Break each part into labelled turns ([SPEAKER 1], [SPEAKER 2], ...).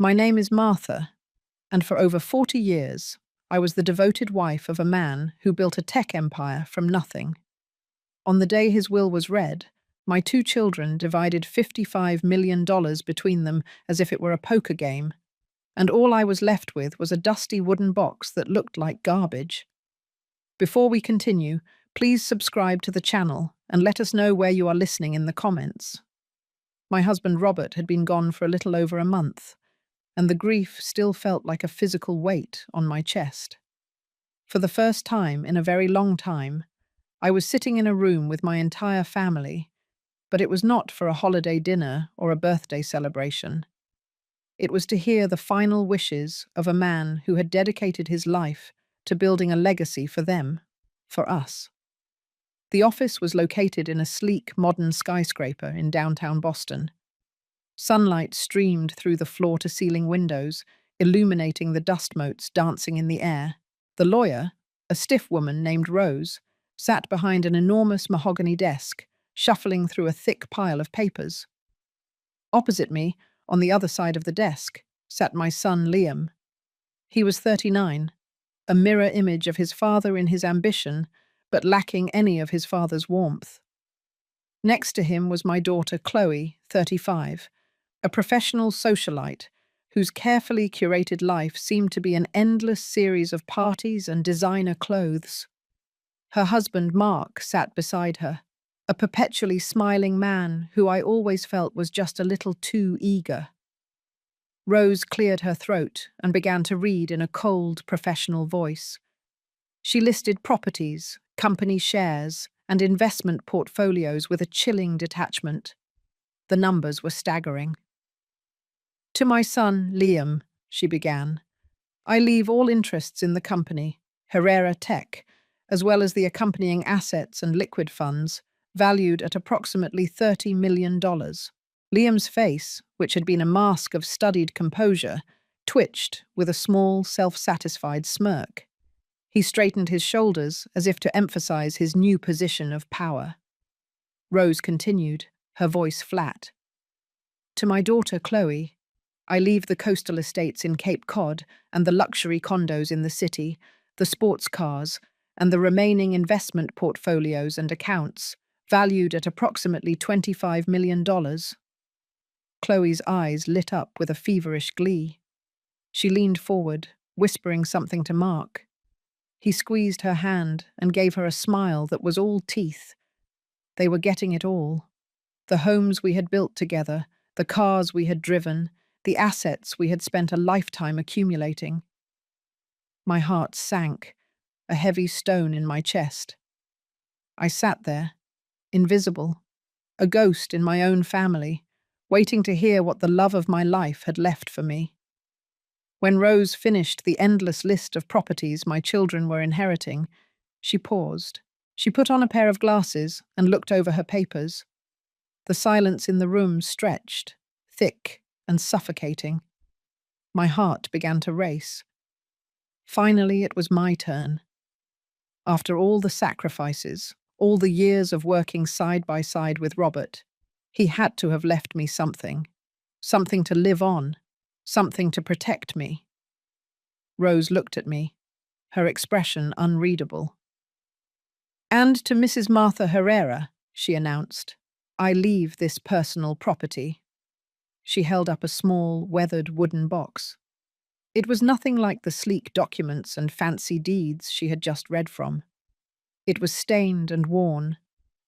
[SPEAKER 1] My name is Martha, and for over 40 years, I was the devoted wife of a man who built a tech empire from nothing. On the day his will was read, my two children divided $55 million between them as if it were a poker game, and all I was left with was a dusty wooden box that looked like garbage. Before we continue, please subscribe to the channel and let us know where you are listening in the comments. My husband Robert had been gone for a little over a month, and the grief still felt like a physical weight on my chest. For the first time in a very long time, I was sitting in a room with my entire family, but it was not for a holiday dinner or a birthday celebration. It was to hear the final wishes of a man who had dedicated his life to building a legacy for them, for us. The office was located in a sleek, modern skyscraper in downtown Boston. Sunlight streamed through the floor-to-ceiling windows, illuminating the dust motes dancing in the air. The lawyer, a stiff woman named Rose, sat behind an enormous mahogany desk, shuffling through a thick pile of papers. Opposite me, on the other side of the desk, sat my son Liam. He was 39, a mirror image of his father in his ambition, but lacking any of his father's warmth. Next to him was my daughter Chloe, 35, a professional socialite whose carefully curated life seemed to be an endless series of parties and designer clothes. Her husband Mark sat beside her, a perpetually smiling man who I always felt was just a little too eager. Rose cleared her throat and began to read in a cold, professional voice. She listed properties, company shares, and investment portfolios with a chilling detachment. The numbers were staggering. "To my son, Liam," she began, "I leave all interests in the company, Herrera Tech, as well as the accompanying assets and liquid funds, valued at approximately $30 million. Liam's face, which had been a mask of studied composure, twitched with a small, self-satisfied smirk. He straightened his shoulders as if to emphasize his new position of power. Rose continued, her voice flat. "To my daughter, Chloe, I leave the coastal estates in Cape Cod and the luxury condos in the city, the sports cars, and the remaining investment portfolios and accounts, valued at approximately $25 million. Chloe's eyes lit up with a feverish glee. She leaned forward, whispering something to Mark. He squeezed her hand and gave her a smile that was all teeth. They were getting it all. The homes we had built together, the cars we had driven, the assets we had spent a lifetime accumulating. My heart sank, a heavy stone in my chest. I sat there, invisible, a ghost in my own family, waiting to hear what the love of my life had left for me. When Rose finished the endless list of properties my children were inheriting, she paused. She put on a pair of glasses and looked over her papers. The silence in the room stretched, thick and suffocating. My heart began to race. Finally, it was my turn. After all the sacrifices, all the years of working side by side with Robert, he had to have left me something. Something to live on. Something to protect me. Rose looked at me, her expression unreadable. "And to Mrs. Martha Herrera," she announced, "I leave this personal property." She held up a small, weathered wooden box. It was nothing like the sleek documents and fancy deeds she had just read from. It was stained and worn,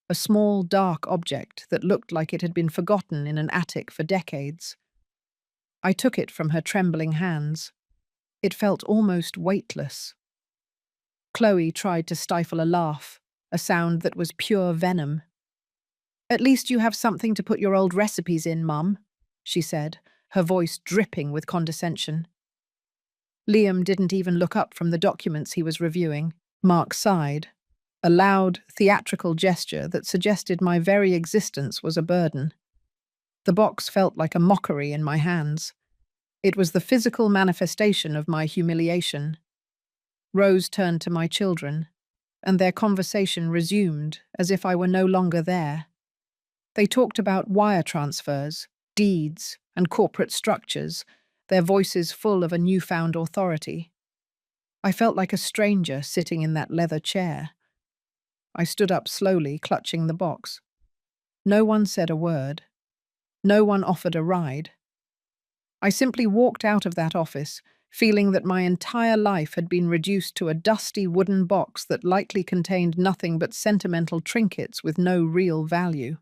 [SPEAKER 1] a small, dark object that looked like it had been forgotten in an attic for decades. I took it from her trembling hands. It felt almost weightless. Chloe tried to stifle a laugh, a sound that was pure venom. "At least you have something to put your old recipes in, Mum," she said, her voice dripping with condescension. Liam didn't even look up from the documents he was reviewing. Mark sighed, a loud, theatrical gesture that suggested my very existence was a burden. The box felt like a mockery in my hands. It was the physical manifestation of my humiliation. Rose turned to my children, and their conversation resumed as if I were no longer there. They talked about wire transfers, deeds, and corporate structures their voices full of a newfound authority. I felt like a stranger sitting in that leather chair. I stood up slowly, clutching the box. No one said a word. No one offered a ride. I simply walked out of that office, feeling that my entire life had been reduced to a dusty wooden box that likely contained nothing but sentimental trinkets with no real value.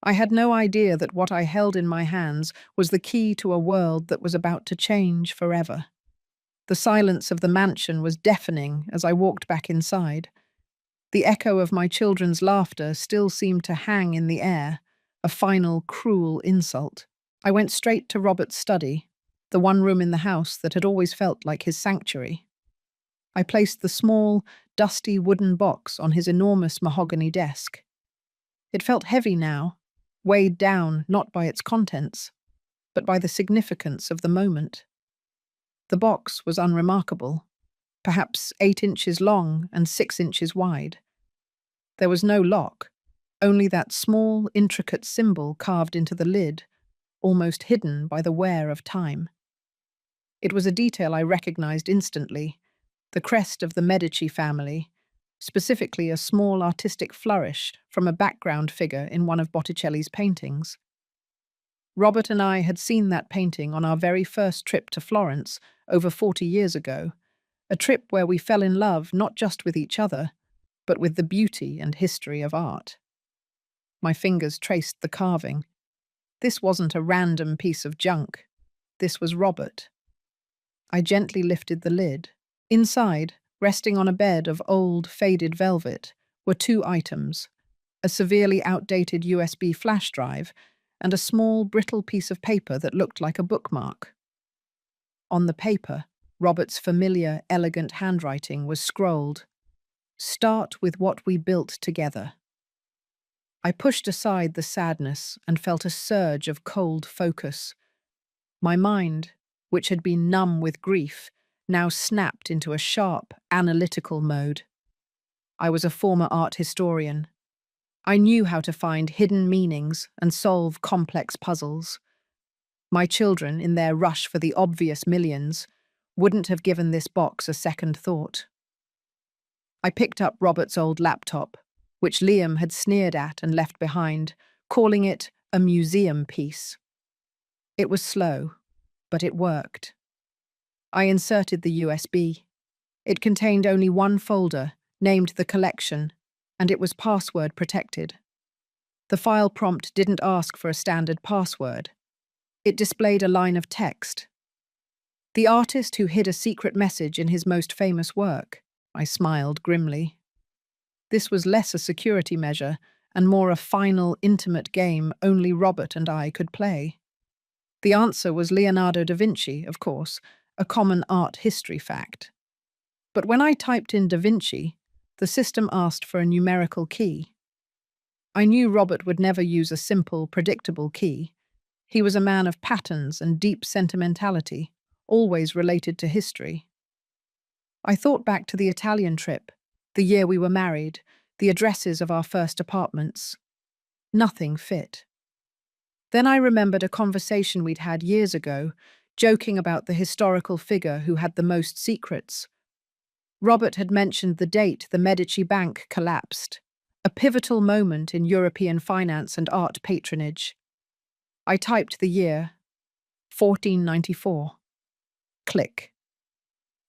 [SPEAKER 1] I had no idea that what I held in my hands was the key to a world that was about to change forever. The silence of the mansion was deafening as I walked back inside. The echo of my children's laughter still seemed to hang in the air, a final cruel insult. I went straight to Robert's study, the one room in the house that had always felt like his sanctuary. I placed the small, dusty wooden box on his enormous mahogany desk. It felt heavy now, weighed down not by its contents, but by the significance of the moment. The box was unremarkable, perhaps 8 inches long and 6 inches wide. There was no lock, only that small, intricate symbol carved into the lid, almost hidden by the wear of time. It was a detail I recognized instantly, the crest of the Medici family, specifically a small artistic flourish from a background figure in one of Botticelli's paintings. Robert and I had seen that painting on our very first trip to Florence over 40 years ago, a trip where we fell in love not just with each other, but with the beauty and history of art. My fingers traced the carving. This wasn't a random piece of junk. This was Robert. I gently lifted the lid. Inside, resting on a bed of old, faded velvet, were 2 items: a severely outdated USB flash drive and a small, brittle piece of paper that looked like a bookmark. On the paper, Robert's familiar, elegant handwriting was scrolled, "Start with what we built together." I pushed aside the sadness and felt a surge of cold focus. My mind, which had been numb with grief, now snapped into a sharp, analytical mode. I was a former art historian. I knew how to find hidden meanings and solve complex puzzles. My children, in their rush for the obvious millions, wouldn't have given this box a second thought. I picked up Robert's old laptop, which Liam had sneered at and left behind, calling it a museum piece. It was slow, but it worked. I inserted the USB. It contained only one folder, named The Collection, and it was password protected. The file prompt didn't ask for a standard password. It displayed a line of text. "The artist who hid a secret message in his most famous work." I smiled grimly. This was less a security measure and more a final, intimate game only Robert and I could play. The answer was Leonardo da Vinci, of course, a common art history fact. But when I typed in Da Vinci, the system asked for a numerical key. I knew Robert would never use a simple, predictable key. He was a man of patterns and deep sentimentality, always related to history. I thought back to the Italian trip, the year we were married, the addresses of our first apartments. Nothing fit. Then I remembered a conversation we'd had years ago, joking about the historical figure who had the most secrets. Robert had mentioned the date the Medici Bank collapsed, a pivotal moment in European finance and art patronage. I typed the year, 1494. Click.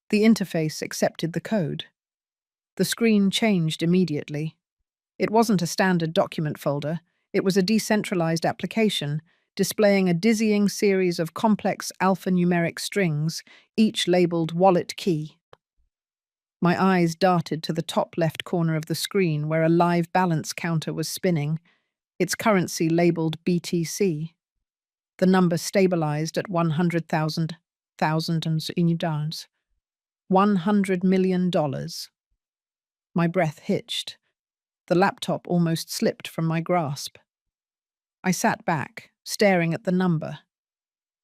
[SPEAKER 1] The interface accepted the code. The screen changed immediately. It wasn't a standard document folder, it was a decentralized application, displaying a dizzying series of complex alphanumeric strings, each labeled wallet key. My eyes darted to the top left corner of the screen where a live balance counter was spinning, its currency labeled BTC. The number stabilized at 100,000 unidades. $100 million. My breath hitched. The laptop almost slipped from my grasp. I sat back, staring at the number.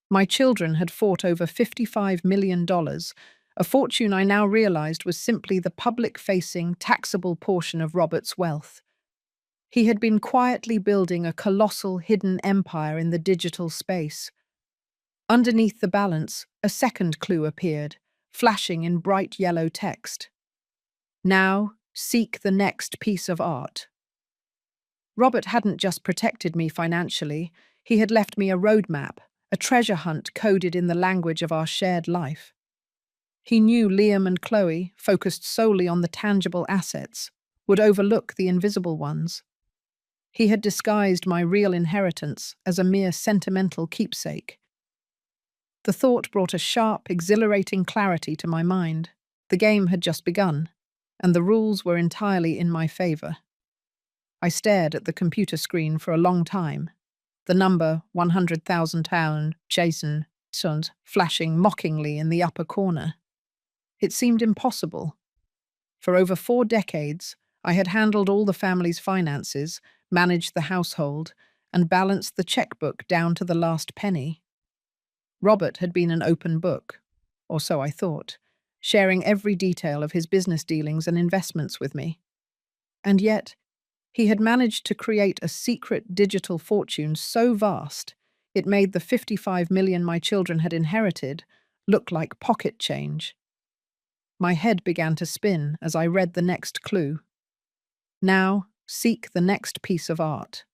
[SPEAKER 1] My children had fought over $55 million, a fortune I now realized was simply the public-facing, taxable portion of Robert's wealth. He had been quietly building a colossal hidden empire in the digital space. Underneath the balance, a second clue appeared, flashing in bright yellow text. Now, seek the next piece of art. Robert hadn't just protected me financially, he had left me a roadmap, a treasure hunt coded in the language of our shared life. He knew Liam and Chloe, focused solely on the tangible assets, would overlook the invisible ones. He had disguised my real inheritance as a mere sentimental keepsake. The thought brought a sharp, exhilarating clarity to my mind. The game had just begun, and the rules were entirely in my favor. I stared at the computer screen for a long time, the number £100,000 Jason Sund flashing mockingly in the upper corner. It seemed impossible. For over 4 decades, I had handled all the family's finances, managed the household, and balanced the checkbook down to the last penny. Robert had been an open book, or so I thought, sharing every detail of his business dealings and investments with me. And yet, he had managed to create a secret digital fortune so vast, it made the 55 million my children had inherited look like pocket change. My head began to spin as I read the next clue. Now, seek the next piece of art.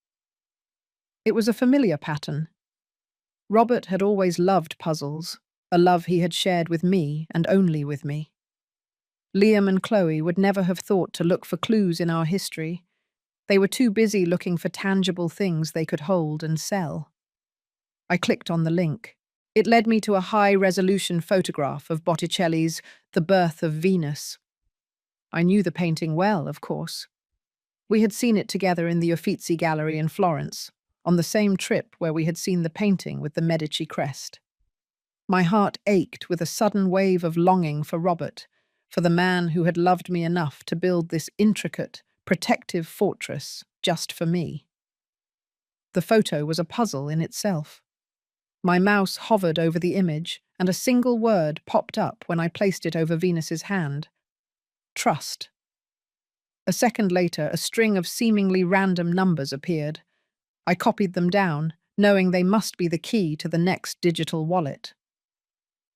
[SPEAKER 1] It was a familiar pattern. Robert had always loved puzzles, a love he had shared with me and only with me. Liam and Chloe would never have thought to look for clues in our history. They were too busy looking for tangible things they could hold and sell. I clicked on the link. It led me to a high-resolution photograph of Botticelli's The Birth of Venus. I knew the painting well, of course. We had seen it together in the Uffizi Gallery in Florence, on the same trip where we had seen the painting with the Medici crest. My heart ached with a sudden wave of longing for Robert, for the man who had loved me enough to build this intricate, protective fortress just for me. The photo was a puzzle in itself. My mouse hovered over the image, and a single word popped up when I placed it over Venus's hand. Trust. A second later, a string of seemingly random numbers appeared. I copied them down, knowing they must be the key to the next digital wallet.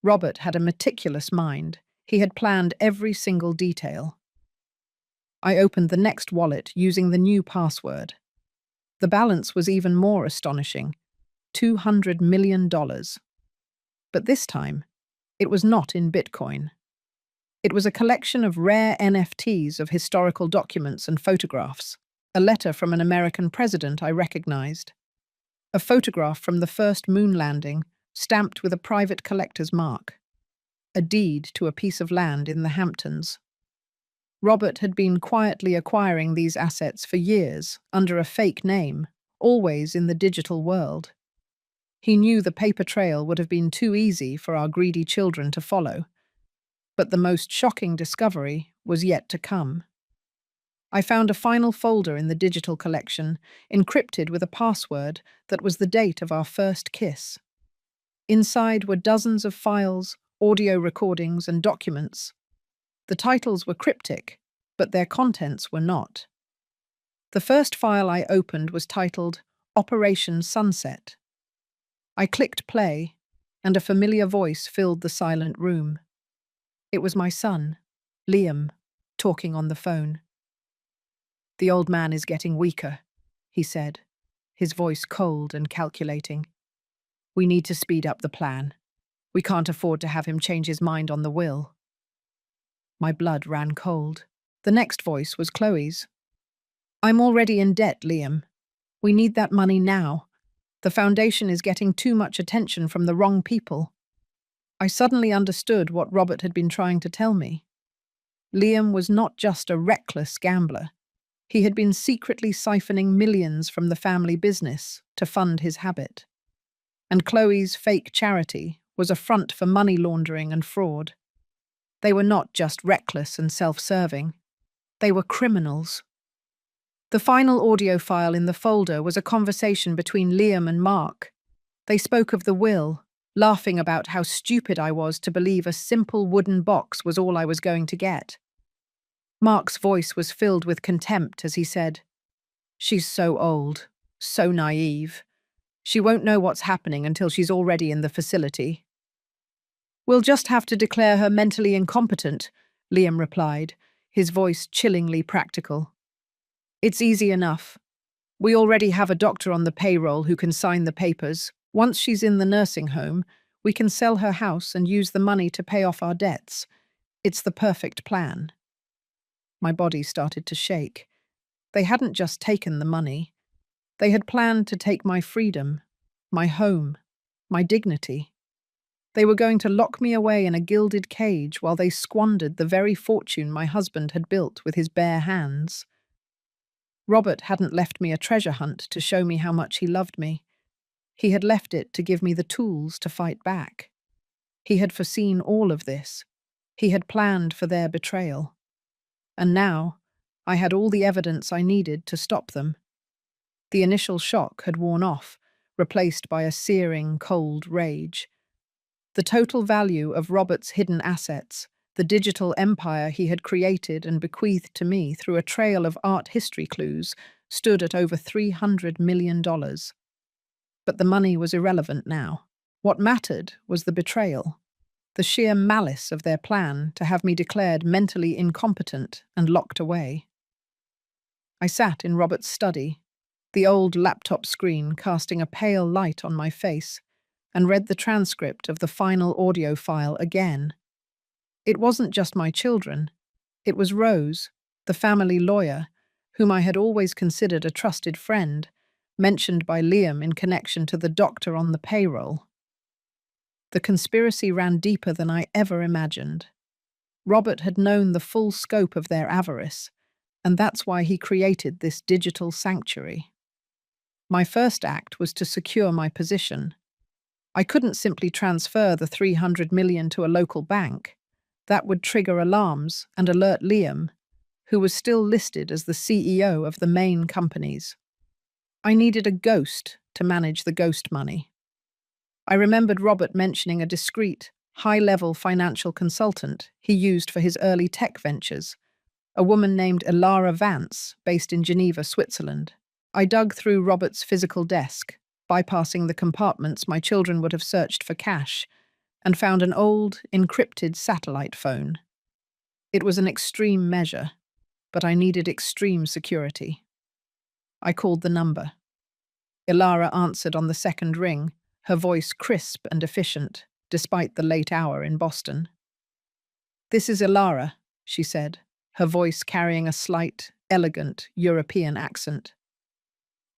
[SPEAKER 1] Robert had a meticulous mind. He had planned every single detail. I opened the next wallet using the new password. The balance was even more astonishing. $200 million. But this time, it was not in Bitcoin. It was a collection of rare NFTs of historical documents and photographs, a letter from an American president I recognized, a photograph from the first moon landing, stamped with a private collector's mark, a deed to a piece of land in the Hamptons. Robert had been quietly acquiring these assets for years, under a fake name, always in the digital world. He knew the paper trail would have been too easy for our greedy children to follow. But the most shocking discovery was yet to come. I found a final folder in the digital collection, encrypted with a password that was the date of our first kiss. Inside were dozens of files, audio recordings, and documents. The titles were cryptic, but their contents were not. The first file I opened was titled Operation Sunset. I clicked play, and a familiar voice filled the silent room. It was my son, Liam, talking on the phone. "The old man is getting weaker," he said, his voice cold and calculating. "We need to speed up the plan. We can't afford to have him change his mind on the will." My blood ran cold. The next voice was Chloe's. "I'm already in debt, Liam. We need that money now. The foundation is getting too much attention from the wrong people." I suddenly understood what Robert had been trying to tell me. Liam was not just a reckless gambler. He had been secretly siphoning millions from the family business to fund his habit. And Chloe's fake charity was a front for money laundering and fraud. They were not just reckless and self-serving. They were criminals. The final audio file in the folder was a conversation between Liam and Mark. They spoke of the will, laughing about how stupid I was to believe a simple wooden box was all I was going to get. Mark's voice was filled with contempt as he said, "She's so old, so naive. She won't know what's happening until she's already in the facility. We'll just have to declare her mentally incompetent, Liam replied, his voice chillingly practical. It's easy enough. We already have a doctor on the payroll who can sign the papers. Once she's in the nursing home, we can sell her house and use the money to pay off our debts. It's the perfect plan. My body started to shake. They hadn't just taken the money. They had planned to take my freedom, my home, my dignity. They were going to lock me away in a gilded cage while they squandered the very fortune my husband had built with his bare hands. Robert hadn't left me a treasure hunt to show me how much he loved me. He had left it to give me the tools to fight back. He had foreseen all of this. He had planned for their betrayal. And now, I had all the evidence I needed to stop them. The initial shock had worn off, replaced by a searing, cold rage. The total value of Robert's hidden assets, the digital empire he had created and bequeathed to me through a trail of art history clues, stood at over $300 million. But the money was irrelevant now. What mattered was the betrayal, the sheer malice of their plan to have me declared mentally incompetent and locked away. I sat in Robert's study, the old laptop screen casting a pale light on my face, and read the transcript of the final audio file again. It wasn't just my children. It was Rose, the family lawyer, whom I had always considered a trusted friend, mentioned by Liam in connection to the doctor on the payroll. The conspiracy ran deeper than I ever imagined. Robert had known the full scope of their avarice, and that's why he created this digital sanctuary. My first act was to secure my position. I couldn't simply transfer the $300 million to a local bank. That would trigger alarms and alert Liam, who was still listed as the CEO of the main companies. I needed a ghost to manage the ghost money. I remembered Robert mentioning a discreet, high-level financial consultant he used for his early tech ventures, a woman named Ilara Vance, based in Geneva, Switzerland. I dug through Robert's physical desk, bypassing the compartments my children would have searched for cash, and found an old, encrypted satellite phone. It was an extreme measure, but I needed extreme security. I called the number. Ilara answered on the second ring, her voice crisp and efficient, despite the late hour in Boston. "This is Ilara," she said, her voice carrying a slight, elegant European accent.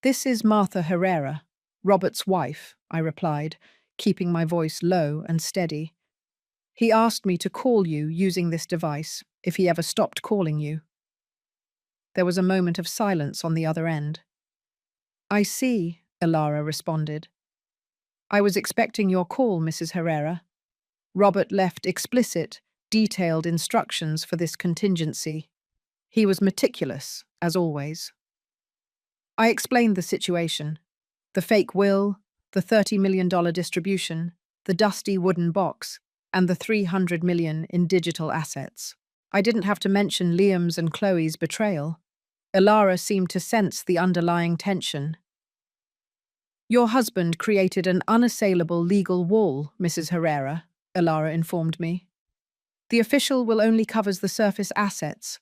[SPEAKER 1] "This is Martha Herrera, Robert's wife," I replied, keeping my voice low and steady. "He asked me to call you using this device, if he ever stopped calling you." There was a moment of silence on the other end. "I see," Ilara responded. "I was expecting your call, Mrs. Herrera." Robert left explicit, detailed instructions for this contingency. He was meticulous, as always. I explained the situation. The fake will, the $30 million distribution, the dusty wooden box, and the $300 million in digital assets. I didn't have to mention Liam's and Chloe's betrayal. Ilara seemed to sense the underlying tension. "Your husband created an unassailable legal wall, Mrs. Herrera," Ilara informed me. "The official will only covers the surface assets.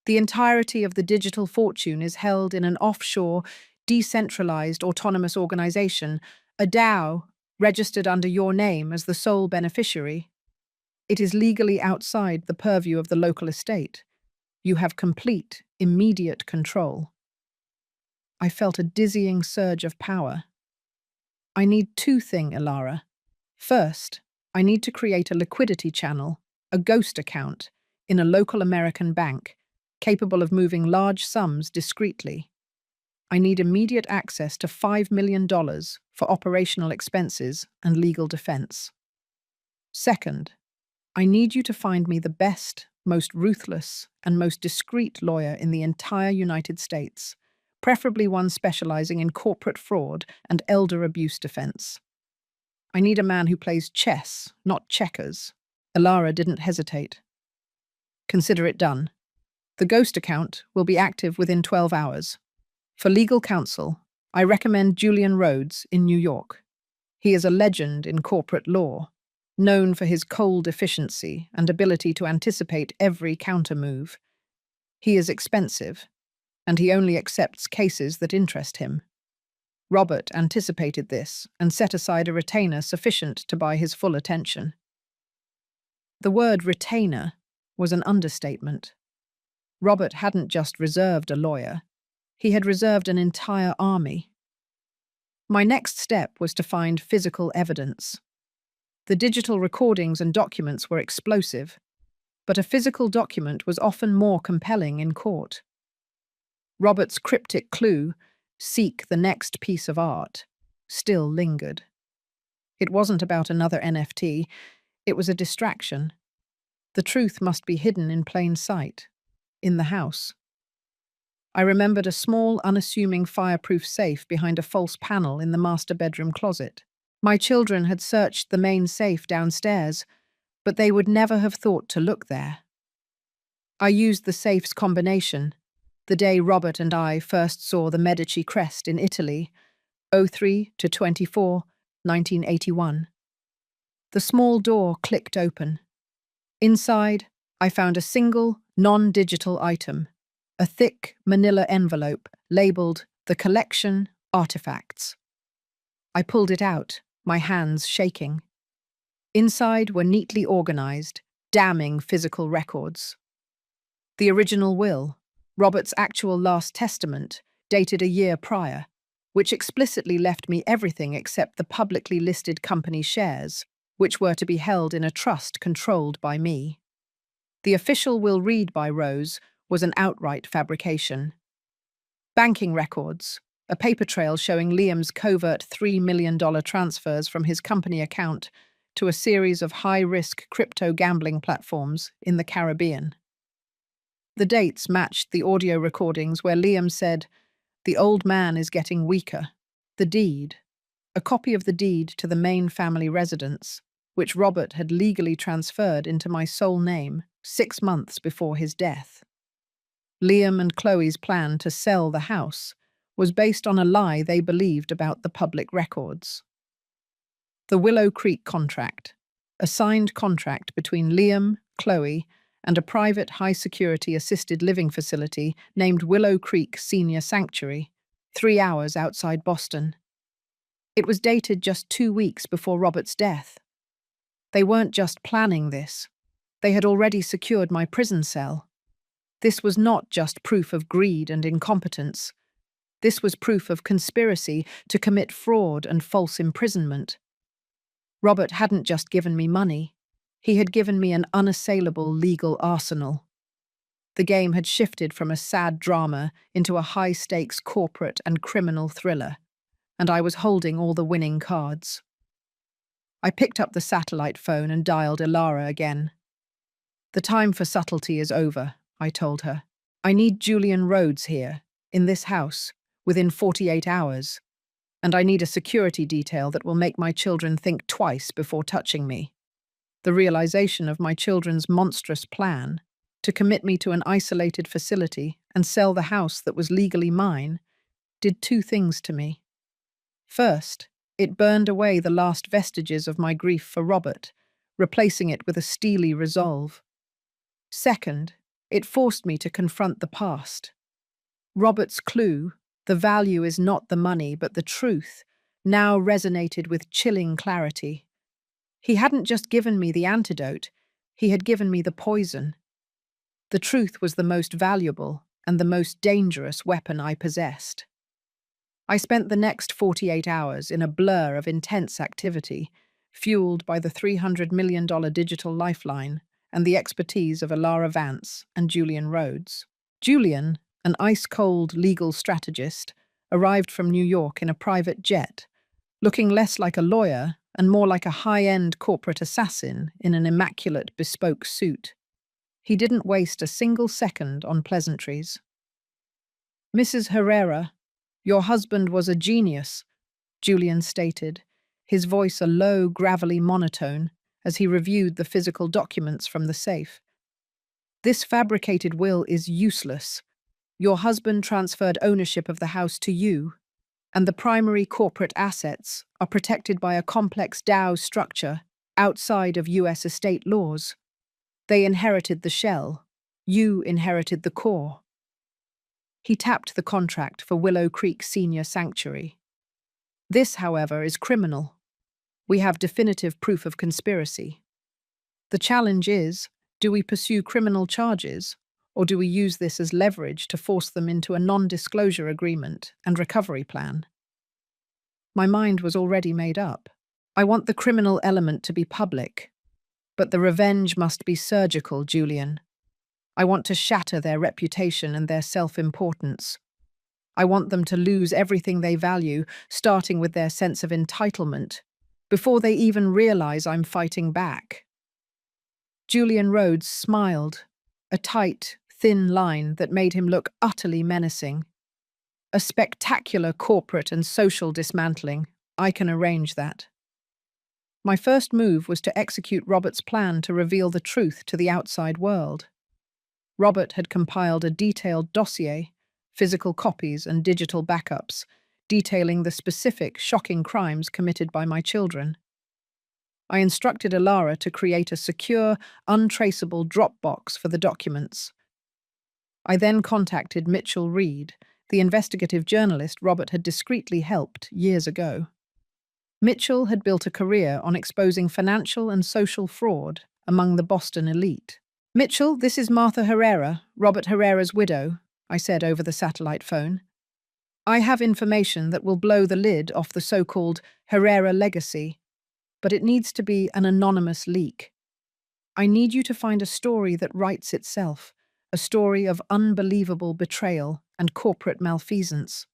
[SPEAKER 1] The entirety of the digital fortune is held in an offshore, decentralized autonomous organization, a DAO, registered under your name as the sole beneficiary. It is legally outside the purview of the local estate. You have complete, immediate control." I felt a dizzying surge of power. "I need two things, Ilara. First, I need to create a liquidity channel, a ghost account, in a local American bank, capable of moving large sums discreetly. I need immediate access to $5 million for operational expenses and legal defense. Second, I need you to find me the best, most ruthless, and most discreet lawyer in the entire United States, preferably one specializing in corporate fraud and elder abuse defense. I need a man who plays chess, not checkers." Ilara didn't hesitate. "Consider it done. The ghost account will be active within 12 hours. For legal counsel, I recommend Julian Rhodes in New York. He is a legend in corporate law, known for his cold efficiency and ability to anticipate every countermove. He is expensive, and he only accepts cases that interest him. Robert anticipated this and set aside a retainer sufficient to buy his full attention. The word retainer was an understatement. Robert hadn't just reserved a lawyer, he had reserved an entire army. My next step was to find physical evidence. The digital recordings and documents were explosive, but a physical document was often more compelling in court. Robert's cryptic clue, "Seek the next piece of art," still lingered. It wasn't about another NFT, it was a distraction. The truth must be hidden in plain sight, in the house. I remembered a small, unassuming fireproof safe behind a false panel in the master bedroom closet. My children had searched the main safe downstairs, but they would never have thought to look there. I used the safe's combination, the day Robert and I first saw the Medici crest in Italy, 03-24, 1981. The small door clicked open. Inside, I found a single, non-digital item, a thick manila envelope labeled "The Collection Artifacts." I pulled it out, my hands shaking. Inside were neatly organized, damning physical records. The original will, Robert's actual last testament, dated a year prior, which explicitly left me everything except the publicly listed company shares, which were to be held in a trust controlled by me. The official will read by Rose was an outright fabrication. Banking records, a paper trail showing Liam's covert $3 million transfers from his company account to a series of high-risk crypto gambling platforms in the Caribbean. The dates matched the audio recordings where Liam said, "The old man is getting weaker." The deed, a copy of the deed to the main family residence, which Robert had legally transferred into my sole name 6 months before his death. Liam and Chloe's plan to sell the house was based on a lie they believed about the public records. The Willow Creek contract, a signed contract between Liam, Chloe, and a private high-security assisted living facility named Willow Creek Senior Sanctuary, 3 hours outside Boston. It was dated just 2 weeks before Robert's death. They weren't just planning this. They had already secured my prison cell. This was not just proof of greed and incompetence. This was proof of conspiracy to commit fraud and false imprisonment. Robert hadn't just given me money. He had given me an unassailable legal arsenal. The game had shifted from a sad drama into a high-stakes corporate and criminal thriller, and I was holding all the winning cards. I picked up the satellite phone and dialed Ilara again. "The time for subtlety is over," I told her. "I need Julian Rhodes here, in this house, within 48 hours. And I need a security detail that will make my children think twice before touching me." The realization of my children's monstrous plan to commit me to an isolated facility and sell the house that was legally mine did 2 things to me. First, it burned away the last vestiges of my grief for Robert, replacing it with a steely resolve. Second, it forced me to confront the past. Robert's clue, "The value is not the money but the truth," now resonated with chilling clarity. He hadn't just given me the antidote, he had given me the poison. The truth was the most valuable and the most dangerous weapon I possessed. I spent the next 48 hours in a blur of intense activity, fueled by the $300 million digital lifeline and the expertise of Ilara Vance and Julian Rhodes. Julian, an ice-cold legal strategist, arrived from New York in a private jet, looking less like a lawyer and more like a high-end corporate assassin in an immaculate bespoke suit. He didn't waste a single second on pleasantries. "Mrs. Herrera, your husband was a genius," Julian stated, his voice a low, gravelly monotone as he reviewed the physical documents from the safe. "This fabricated will is useless. Your husband transferred ownership of the house to you, and the primary corporate assets are protected by a complex DAO structure outside of US estate laws. They inherited the shell. You inherited the core. He tapped the contract for Willow Creek Senior Sanctuary. This, however, is criminal. We have definitive proof of conspiracy. The challenge is, do we pursue criminal charges, or do we use this as leverage to force them into a non-disclosure agreement and recovery plan? My mind was already made up. I want the criminal element to be public, but the revenge must be surgical, Julian. I want to shatter their reputation and their self-importance. I want them to lose everything they value, starting with their sense of entitlement, before they even realize I'm fighting back. Julian Rhodes smiled, a tight, thin line that made him look utterly menacing. A spectacular corporate and social dismantling. I can arrange that. My first move was to execute Robert's plan to reveal the truth to the outside world. Robert had compiled a detailed dossier, physical copies and digital backups, detailing the specific, shocking crimes committed by my children. I instructed Alara to create a secure, untraceable Dropbox for the documents. I then contacted Mitchell Reed, the investigative journalist Robert had discreetly helped years ago. Mitchell had built a career on exposing financial and social fraud among the Boston elite. "Mitchell, this is Martha Herrera, Robert Herrera's widow," I said over the satellite phone. "I have information that will blow the lid off the so-called Herrera legacy, but it needs to be an anonymous leak. I need you to find a story that writes itself, a story of unbelievable betrayal and corporate malfeasance."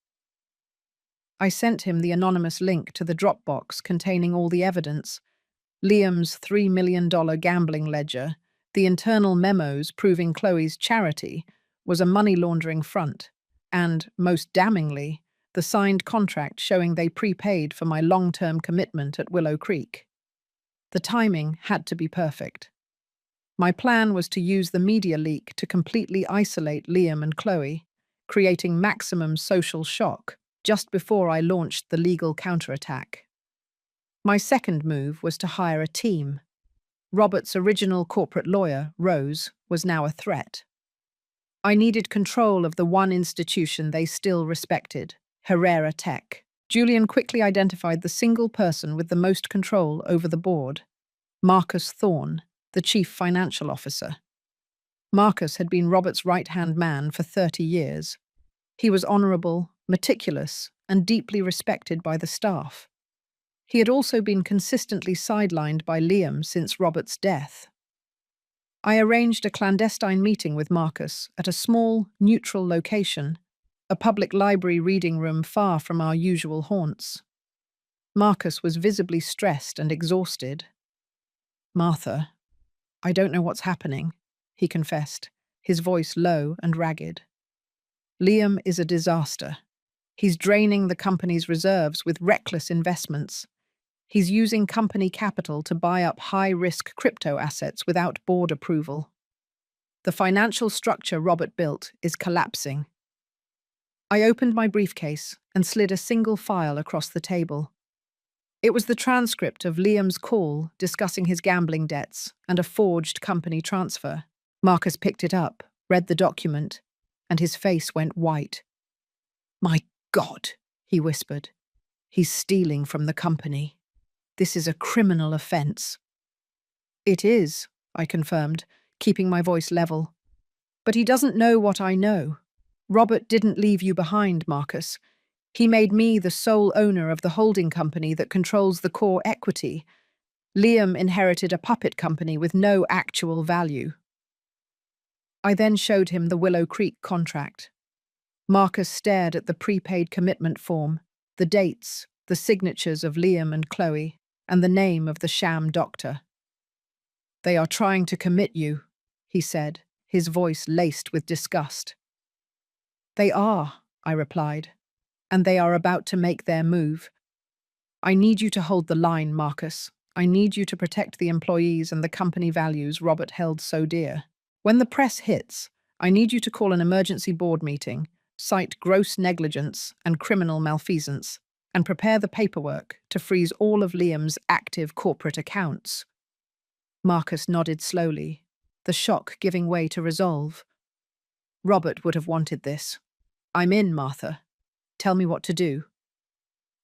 [SPEAKER 1] I sent him the anonymous link to the Dropbox containing all the evidence: Liam's $3 million gambling ledger, the internal memos proving Chloe's charity was a money laundering front, and, most damningly, the signed contract showing they prepaid for my long-term commitment at Willow Creek. The timing had to be perfect. My plan was to use the media leak to completely isolate Liam and Chloe, creating maximum social shock just before I launched the legal counterattack. My second move was to hire a team. Robert's original corporate lawyer, Rose, was now a threat. I needed control of the one institution they still respected, Herrera Tech. Julian quickly identified the single person with the most control over the board: Marcus Thorne, the chief financial officer. Marcus had been Robert's right-hand man for 30 years. He was honorable, meticulous, and deeply respected by the staff. He had also been consistently sidelined by Liam since Robert's death. I arranged a clandestine meeting with Marcus at a small, neutral location, a public library reading room far from our usual haunts. Marcus was visibly stressed and exhausted. "Martha, I don't know what's happening," he confessed, his voice low and ragged. "Liam is a disaster. He's draining the company's reserves with reckless investments. He's using company capital to buy up high-risk crypto assets without board approval. The financial structure Robert built is collapsing." I opened my briefcase and slid a single file across the table. It was the transcript of Liam's call discussing his gambling debts and a forged company transfer. Marcus picked it up, read the document, and his face went white. "My God," he whispered. "He's stealing from the company. This is a criminal offense." "It is," I confirmed, keeping my voice level. "But he doesn't know what I know. Robert didn't leave you behind, Marcus. He made me the sole owner of the holding company that controls the core equity. Liam inherited a puppet company with no actual value." I then showed him the Willow Creek contract. Marcus stared at the prepaid commitment form, the dates, the signatures of Liam and Chloe, and the name of the sham doctor. "They are trying to commit you," he said, his voice laced with disgust. "They are," I replied, "and they are about to make their move. I need you to hold the line, Marcus. I need you to protect the employees and the company values Robert held so dear. When the press hits, I need you to call an emergency board meeting cite gross negligence and criminal malfeasance, and prepare the paperwork to freeze all of Liam's active corporate accounts. Marcus nodded slowly, the shock giving way to resolve. Robert would have wanted this. I'm in, Martha. Tell me what to do.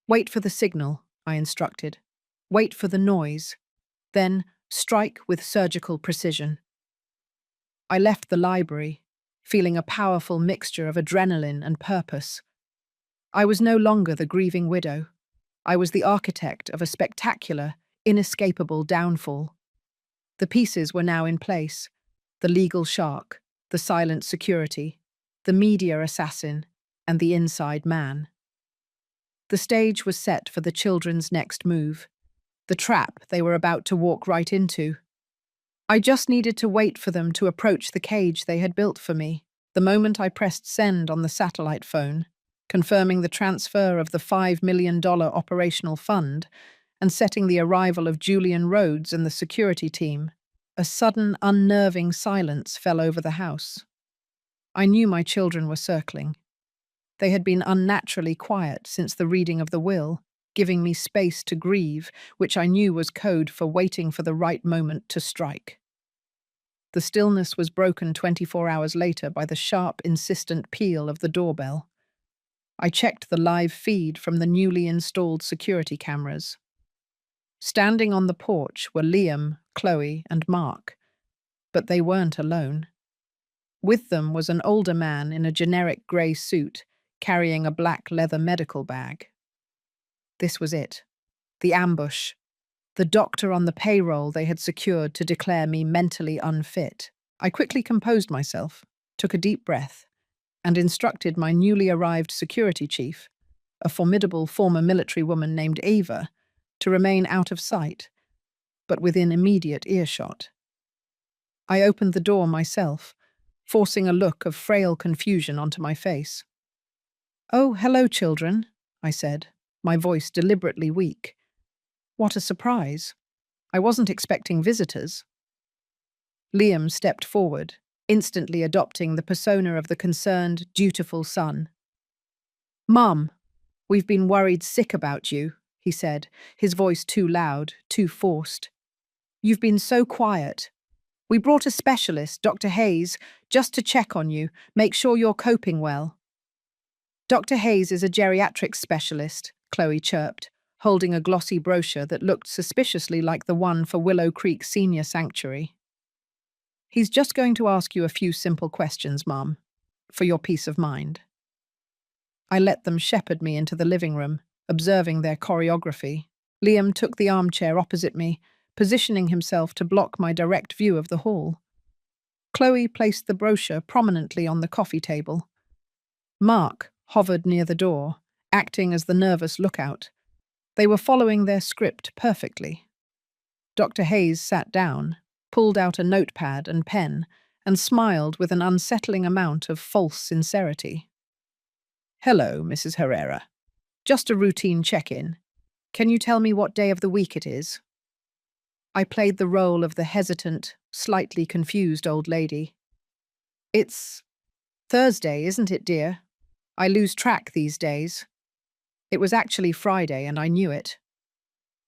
[SPEAKER 1] Wait for the signal, I instructed. Wait for the noise. Then strike with surgical precision. I left the library, feeling a powerful mixture of adrenaline and purpose. I was no longer the grieving widow. I was the architect of a spectacular, inescapable downfall. The pieces were now in place: the legal shark, the silent security, the media assassin, and the inside man. The stage was set for the children's next move, the trap they were about to walk right into. I just needed to wait for them to approach the cage they had built for me. The moment I pressed send on the satellite phone, confirming the transfer of the $5 million operational fund and setting the arrival of Julian Rhodes and the security team, a sudden, unnerving silence fell over the house. I knew my children were circling. They had been unnaturally quiet since the reading of the will, giving me space to grieve, which I knew was code for waiting for the right moment to strike. The stillness was broken 24 hours later by the sharp, insistent peal of the doorbell. I checked the live feed from the newly installed security cameras. Standing on the porch were Liam, Chloe, and Mark, but they weren't alone. With them was an older man in a generic grey suit, carrying a black leather medical bag. This was it. The ambush. The doctor on the payroll they had secured to declare me mentally unfit. I quickly composed myself, took a deep breath, and instructed my newly arrived security chief, a formidable former military woman named Ava, to remain out of sight, but within immediate earshot. I opened the door myself, forcing a look of frail confusion onto my face. "Oh, hello, children," I said, my voice deliberately weak. What a surprise. I wasn't expecting visitors. Liam stepped forward, instantly adopting the persona of the concerned, dutiful son. "Mum, we've been worried sick about you," he said, his voice too loud, too forced. "You've been so quiet. We brought a specialist, Dr. Hayes, just to check on you, make sure you're coping well." "Dr. Hayes is a geriatrics specialist," Chloe chirped, holding a glossy brochure that looked suspiciously like the one for Willow Creek Senior Sanctuary. "He's just going to ask you a few simple questions, Mum, for your peace of mind." I let them shepherd me into the living room, observing their choreography. Liam took the armchair opposite me, positioning himself to block my direct view of the hall. Chloe placed the brochure prominently on the coffee table. Mark hovered near the door, acting as the nervous lookout. They were following their script perfectly. Dr. Hayes sat down, pulled out a notepad and pen, and smiled with an unsettling amount of false sincerity. "Hello, Mrs. Herrera. Just a routine check-in. Can you tell me what day of the week it is?" I played the role of the hesitant, slightly confused old lady. "It's Thursday, isn't it, dear? I lose track these days." It was actually Friday, and I knew it.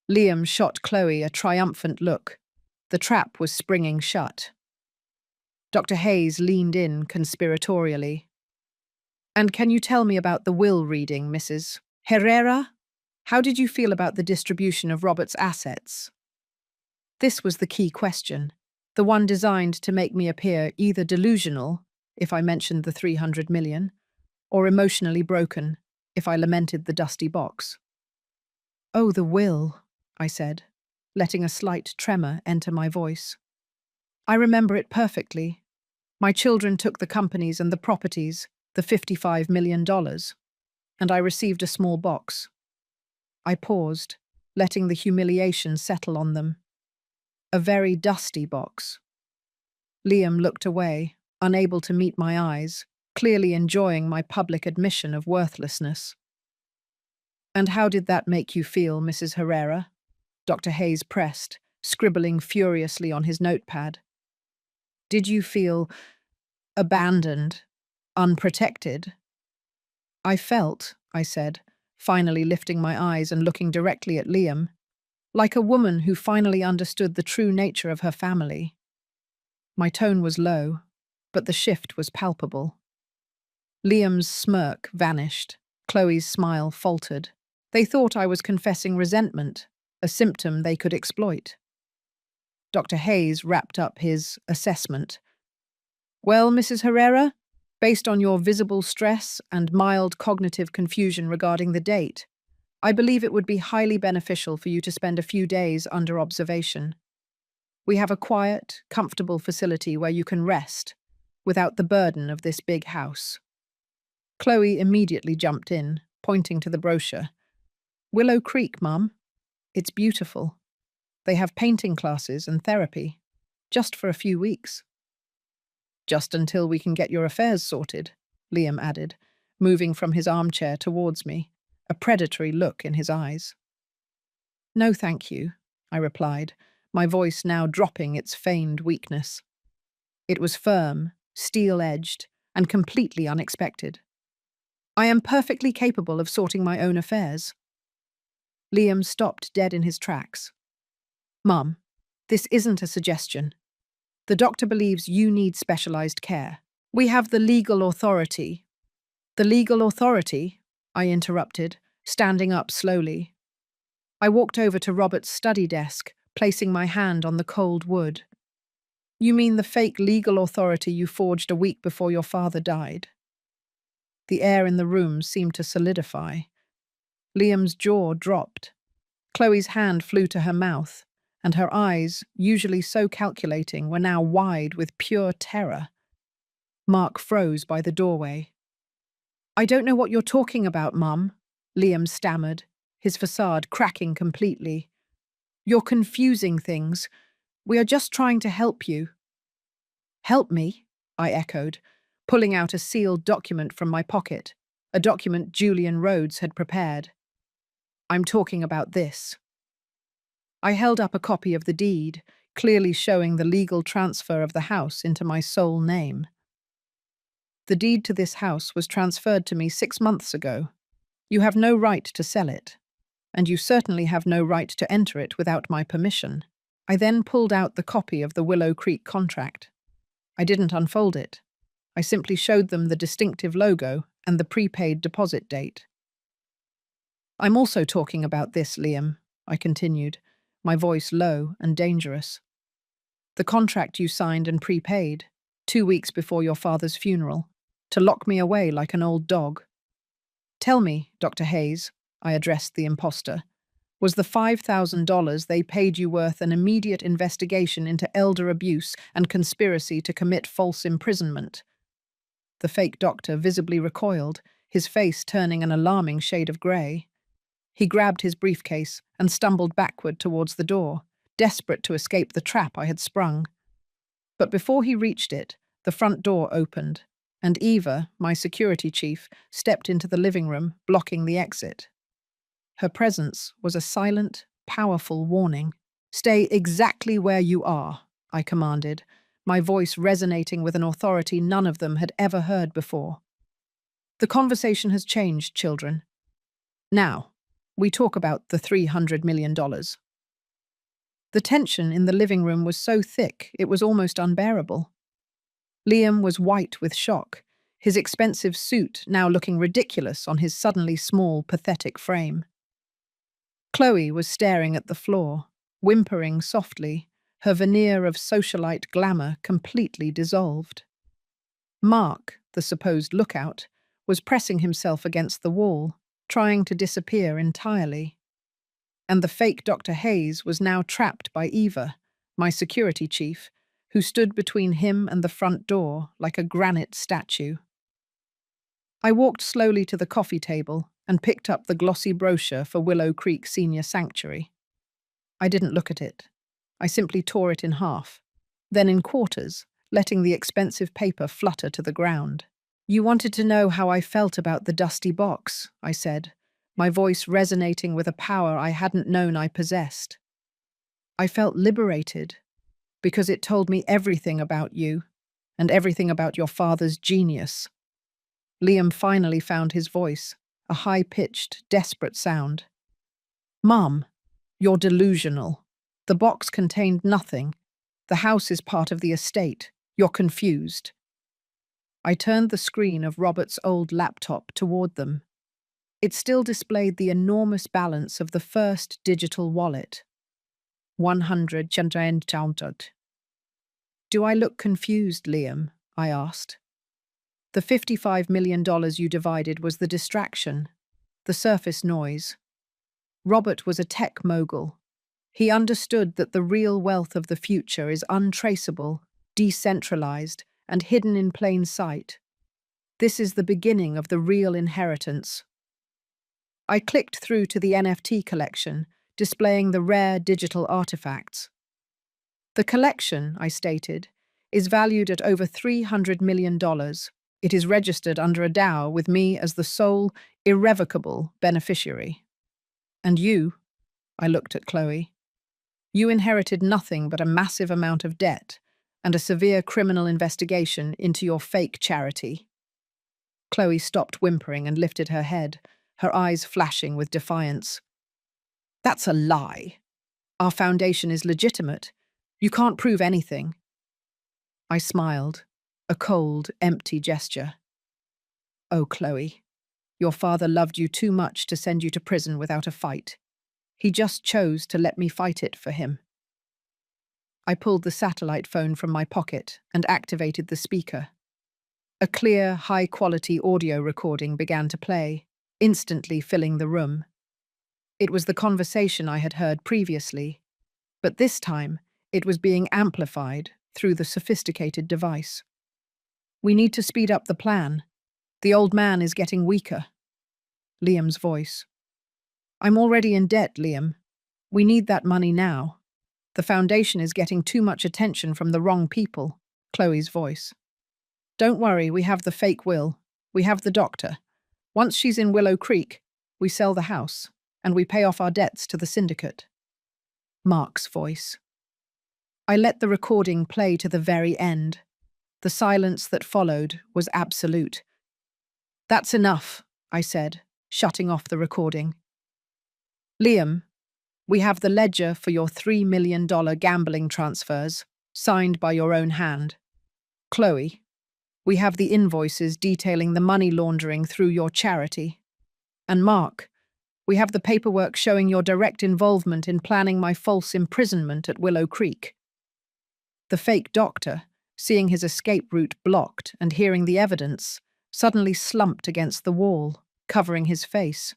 [SPEAKER 1] Liam shot Chloe a triumphant look. The trap was springing shut. Dr. Hayes leaned in conspiratorially. "And can you tell me about the will reading, Mrs. Herrera? How did you feel about the distribution of Robert's assets?" This was the key question, the one designed to make me appear either delusional, if I mentioned the 300 million, or emotionally broken, if I lamented the dusty box. "Oh, the will," I said, letting a slight tremor enter my voice. "I remember it perfectly. My children took the companies and the properties, the $55 million, and I received a small box." I paused, letting the humiliation settle on them. A very dusty box. Liam looked away, unable to meet my eyes, clearly enjoying my public admission of worthlessness. "And how did that make you feel, Mrs. Herrera?" Dr. Hayes pressed, scribbling furiously on his notepad. "Did you feel abandoned, unprotected?" I felt, I said, finally lifting my eyes and looking directly at Liam, like a woman who finally understood the true nature of her family. My tone was low, but the shift was palpable. Liam's smirk vanished. Chloe's smile faltered. They thought I was confessing resentment, a symptom they could exploit. Dr. Hayes wrapped up his assessment. Well, Mrs. Herrera, based on your visible stress and mild cognitive confusion regarding the date, I believe it would be highly beneficial for you to spend a few days under observation. We have a quiet, comfortable facility where you can rest without the burden of this big house. Chloe immediately jumped in, pointing to the brochure. Willow Creek, Mum. It's beautiful. They have painting classes and therapy, just for a few weeks. Just until we can get your affairs sorted, Liam added, moving from his armchair towards me, a predatory look in his eyes. No, thank you, I replied, my voice now dropping its feigned weakness. It was firm, steel-edged, and completely unexpected. I am perfectly capable of sorting my own affairs. Liam stopped dead in his tracks. Mum, this isn't a suggestion. The doctor believes you need specialized care. We have the legal authority. The legal authority? I interrupted, standing up slowly. I walked over to Robert's study desk, placing my hand on the cold wood. You mean the fake legal authority you forged a week before your father died? The air in the room seemed to solidify. Liam's jaw dropped. Chloe's hand flew to her mouth, and her eyes, usually so calculating, were now wide with pure terror. Mark froze by the doorway. I don't know what you're talking about, Mum, Liam stammered, his facade cracking completely. You're confusing things. We are just trying to help you. Help me? I echoed, pulling out a sealed document from my pocket, a document Julian Rhodes had prepared. I'm talking about this. I held up a copy of the deed, clearly showing the legal transfer of the house into my sole name. The deed to this house was transferred to me 6 months ago. You have no right to sell it, and you certainly have no right to enter it without my permission. I then pulled out the copy of the Willow Creek contract. I didn't unfold it. I simply showed them the distinctive logo and the prepaid deposit date. I'm also talking about this, Liam, I continued, my voice low and dangerous. The contract you signed and prepaid, 2 weeks before your father's funeral, to lock me away like an old dog. Tell me, Dr. Hayes, I addressed the imposter, was the $5,000 they paid you worth an immediate investigation into elder abuse and conspiracy to commit false imprisonment? The fake doctor visibly recoiled, his face turning an alarming shade of grey. He grabbed his briefcase and stumbled backward towards the door, desperate to escape the trap I had sprung. But before he reached it, the front door opened, and Eva, my security chief, stepped into the living room, blocking the exit. Her presence was a silent, powerful warning. Stay exactly where you are, I commanded, my voice resonating with an authority none of them had ever heard before. The conversation has changed, children. Now, we talk about the $300 million. The tension in the living room was so thick it was almost unbearable. Liam was white with shock, his expensive suit now looking ridiculous on his suddenly small, pathetic frame. Chloe was staring at the floor, whimpering softly, her veneer of socialite glamour completely dissolved. Mark, the supposed lookout, was pressing himself against the wall, trying to disappear entirely. And the fake Dr. Hayes was now trapped by Eva, my security chief, who stood between him and the front door like a granite statue. I walked slowly to the coffee table and picked up the glossy brochure for Willow Creek Senior Sanctuary. I didn't look at it. I simply tore it in half, then in quarters, letting the expensive paper flutter to the ground. You wanted to know how I felt about the dusty box, I said, my voice resonating with a power I hadn't known I possessed. I felt liberated, because it told me everything about you, and everything about your father's genius. Liam finally found his voice, a high-pitched, desperate sound. "Mum, you're delusional. The box contained nothing. The house is part of the estate. You're confused." I turned the screen of Robert's old laptop toward them. It still displayed the enormous balance of the first digital wallet. 100 counted. "Do I look confused, Liam?" I asked. "The $55 million you divided was the distraction, the surface noise. Robert was a tech mogul. He understood that the real wealth of the future is untraceable, decentralized, and hidden in plain sight. This is the beginning of the real inheritance." I clicked through to the NFT collection, displaying the rare digital artifacts. "The collection," I stated, "is valued at over $300 million. It is registered under a DAO with me as the sole, irrevocable beneficiary." "And you?" I looked at Chloe. "You inherited nothing but a massive amount of debt and a severe criminal investigation into your fake charity." Chloe stopped whimpering and lifted her head, her eyes flashing with defiance. "That's a lie. Our foundation is legitimate. You can't prove anything." I smiled, a cold, empty gesture. "Oh, Chloe, your father loved you too much to send you to prison without a fight. He just chose to let me fight it for him." I pulled the satellite phone from my pocket and activated the speaker. A clear, high-quality audio recording began to play, instantly filling the room. It was the conversation I had heard previously, but this time it was being amplified through the sophisticated device. "We need to speed up the plan. The old man is getting weaker." Liam's voice. "I'm already in debt, Liam. We need that money now. The foundation is getting too much attention from the wrong people." Chloe's voice. "Don't worry, we have the fake will. We have the doctor. Once she's in Willow Creek, we sell the house, and we pay off our debts to the syndicate." Mark's voice. I let the recording play to the very end. The silence that followed was absolute. "That's enough," I said, shutting off the recording. "Liam, we have the ledger for your $3 million gambling transfers, signed by your own hand. Chloe, we have the invoices detailing the money laundering through your charity. And Mark, we have the paperwork showing your direct involvement in planning my false imprisonment at Willow Creek." The fake doctor, seeing his escape route blocked and hearing the evidence, suddenly slumped against the wall, covering his face.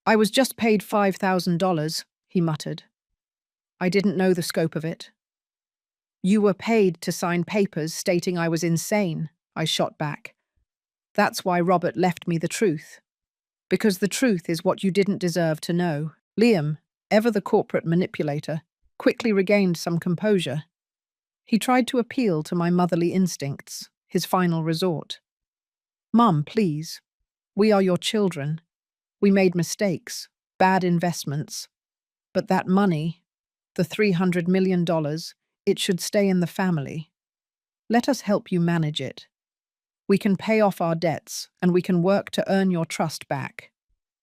[SPEAKER 1] "I was just paid $5,000, he muttered. "I didn't know the scope of it." "You were paid to sign papers stating I was insane," I shot back. "That's why Robert left me the truth. Because the truth is what you didn't deserve to know." Liam, ever the corporate manipulator, quickly regained some composure. He tried to appeal to my motherly instincts, his final resort. "Mum, please. We are your children. We made mistakes, bad investments. But that money, the $300 million, it should stay in the family. Let us help you manage it. We can pay off our debts, and we can work to earn your trust back.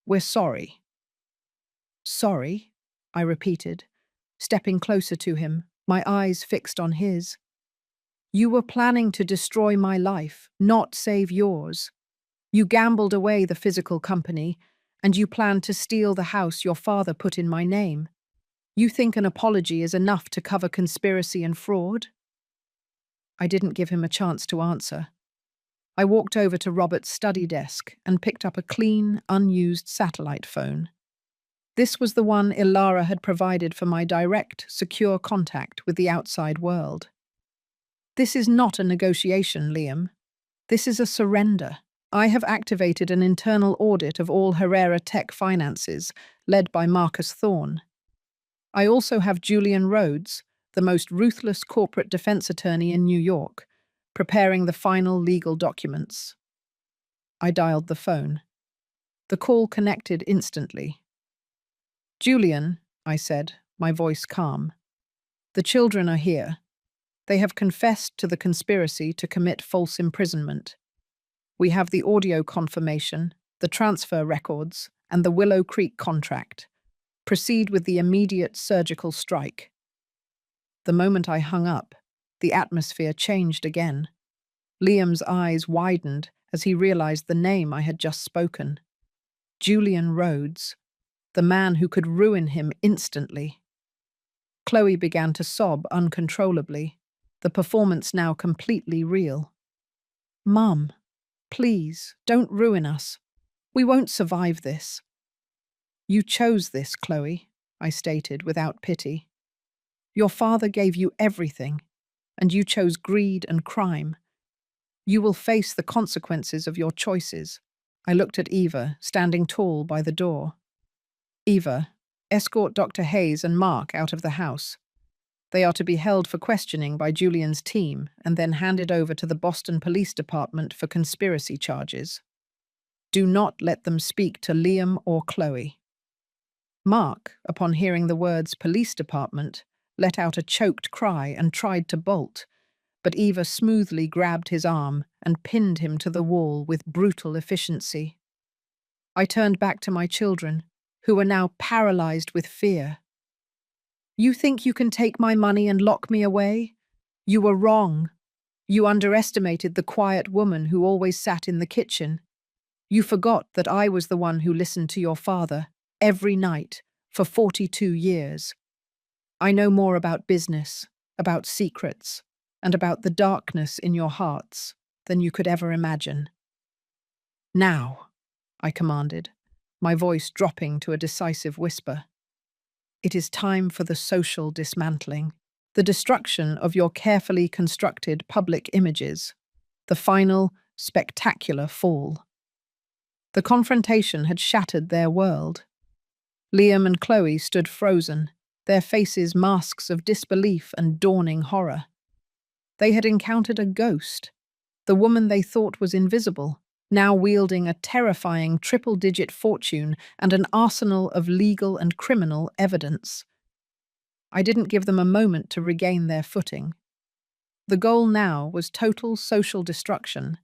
[SPEAKER 1] We're sorry." "Sorry?" I repeated, stepping closer to him, my eyes fixed on his. "You were planning to destroy my life, not save yours. You gambled away the physical company, and you planned to steal the house your father put in my name. You think an apology is enough to cover conspiracy and fraud?" I didn't give him a chance to answer. I walked over to Robert's study desk and picked up a clean, unused satellite phone. This was the one Ilara had provided for my direct, secure contact with the outside world. "This is not a negotiation, Liam. This is a surrender. I have activated an internal audit of all Herrera tech finances, led by Marcus Thorne. I also have Julian Rhodes, the most ruthless corporate defense attorney in New York, preparing the final legal documents." I dialed the phone. The call connected instantly. "Julian," I said, my voice calm. "The children are here. They have confessed to the conspiracy to commit false imprisonment. We have the audio confirmation, the transfer records, and the Willow Creek contract. Proceed with the immediate surgical strike. The moment I hung up, the atmosphere changed again. Liam's eyes widened as he realized the name I had just spoken. Julian Rhodes, the man who could ruin him instantly. Chloe began to sob uncontrollably, the performance now completely real. "Mum, please, don't ruin us. We won't survive this." "You chose this, Chloe," I stated without pity. "Your father gave you everything, and you chose greed and crime. You will face the consequences of your choices." I looked at Eva, standing tall by the door. "Eva, escort Dr. Hayes and Mark out of the house. They are to be held for questioning by Julian's team and then handed over to the Boston Police Department for conspiracy charges. Do not let them speak to Liam or Chloe." Mark, upon hearing the words police department, let out a choked cry and tried to bolt, but Eva smoothly grabbed his arm and pinned him to the wall with brutal efficiency. I turned back to my children, who were now paralyzed with fear. "You think you can take my money and lock me away? You were wrong. You underestimated the quiet woman who always sat in the kitchen. You forgot that I was the one who listened to your father every night for 42 years. I know more about business, about secrets, and about the darkness in your hearts than you could ever imagine." "Now," I commanded, my voice dropping to a decisive whisper. "It is time for the social dismantling, the destruction of your carefully constructed public images, the final, spectacular fall." The confrontation had shattered their world. Liam and Chloe stood frozen, their faces masks of disbelief and dawning horror. They had encountered a ghost, the woman they thought was invisible, now wielding a terrifying triple-digit fortune and an arsenal of legal and criminal evidence. I didn't give them a moment to regain their footing. The goal now was total social destruction,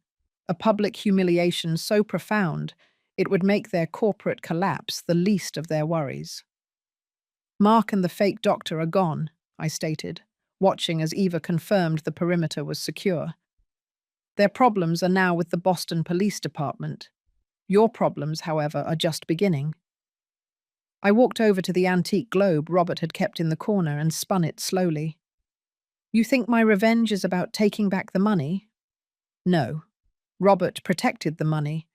[SPEAKER 1] a public humiliation so profound it would make their corporate collapse the least of their worries. "Mark and the fake doctor are gone," I stated, watching as Eva confirmed the perimeter was secure. "Their problems are now with the Boston Police Department. Your problems, however, are just beginning." I walked over to the antique globe Robert had kept in the corner and spun it slowly. "You think my revenge is about taking back the money?" "No. Robert protected the money.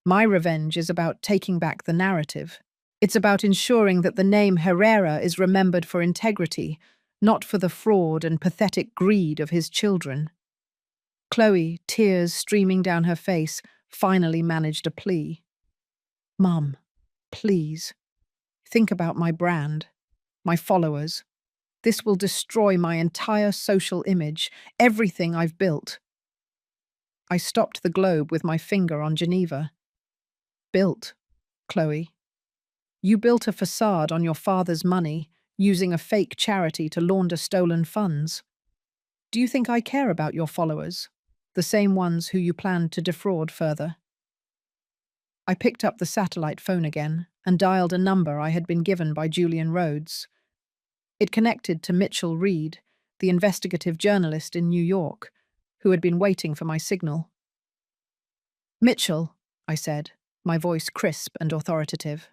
[SPEAKER 1] My revenge is about taking back the narrative. It's about ensuring that the name Herrera is remembered for integrity, not for the fraud and pathetic greed of his children." Chloe, tears streaming down her face, finally managed a plea. "Mum, please, think about my brand, my followers. This will destroy my entire social image, everything I've built." I stopped the globe with my finger on Geneva. "Built, Chloe. You built a facade on your father's money, using a fake charity to launder stolen funds. Do you think I care about your followers, the same ones who you planned to defraud further?" I picked up the satellite phone again and dialed a number I had been given by Julian Rhodes. It connected to Mitchell Reed, the investigative journalist in New York, who had been waiting for my signal. "Mitchell," I said, my voice crisp and authoritative.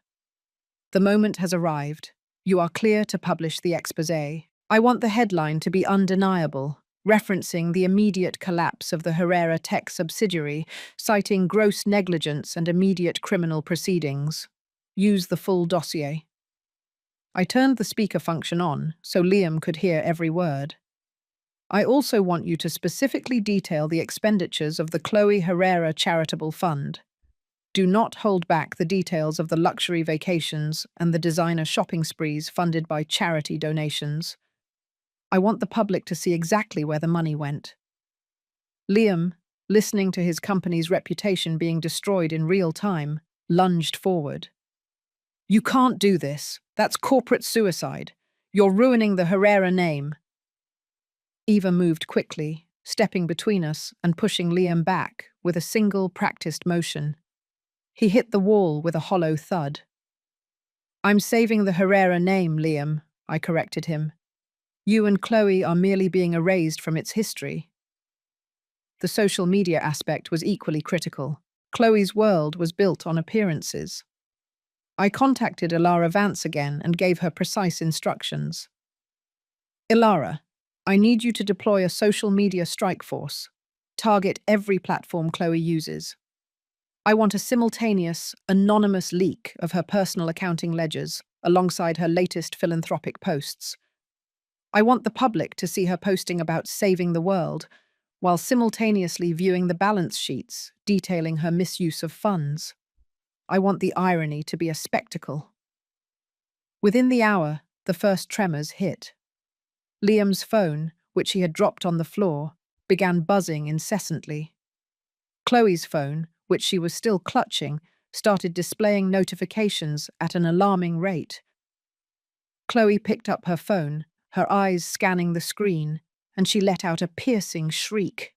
[SPEAKER 1] "The moment has arrived. You are clear to publish the exposé. I want the headline to be undeniable, referencing the immediate collapse of the Herrera Tech subsidiary, citing gross negligence and immediate criminal proceedings. Use the full dossier." I turned the speaker function on so Liam could hear every word. "I also want you to specifically detail the expenditures of the Chloe Herrera Charitable Fund. Do not hold back the details of the luxury vacations and the designer shopping sprees funded by charity donations. I want the public to see exactly where the money went." Liam, listening to his company's reputation being destroyed in real time, lunged forward. "You can't do this. That's corporate suicide. You're ruining the Herrera name." Eva moved quickly, stepping between us and pushing Liam back with a single practiced motion. He hit the wall with a hollow thud. "I'm saving the Herrera name, Liam," I corrected him. "You and Chloe are merely being erased from its history." The social media aspect was equally critical. Chloe's world was built on appearances. I contacted Ilara Vance again and gave her precise instructions. "Ilara, I need you to deploy a social media strike force. Target every platform Chloe uses. I want a simultaneous, anonymous leak of her personal accounting ledgers alongside her latest philanthropic posts. I want the public to see her posting about saving the world, while simultaneously viewing the balance sheets detailing her misuse of funds. I want the irony to be a spectacle." Within the hour, the first tremors hit. Liam's phone, which he had dropped on the floor, began buzzing incessantly. Chloe's phone, which she was still clutching, started displaying notifications at an alarming rate. Chloe picked up her phone, her eyes scanning the screen, and she let out a piercing shriek.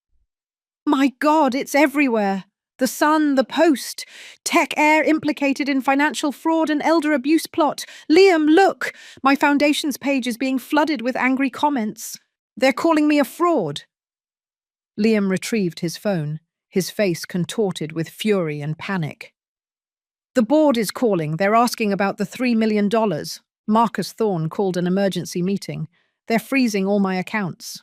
[SPEAKER 1] "My God, it's everywhere! The Sun, the Post, Tech Air implicated in financial fraud and elder abuse plot. Liam, look! My foundation's page is being flooded with angry comments. They're calling me a fraud." Liam retrieved his phone, his face contorted with fury and panic. "The board is calling. They're asking about the $3 million. Marcus Thorne called an emergency meeting. They're freezing all my accounts."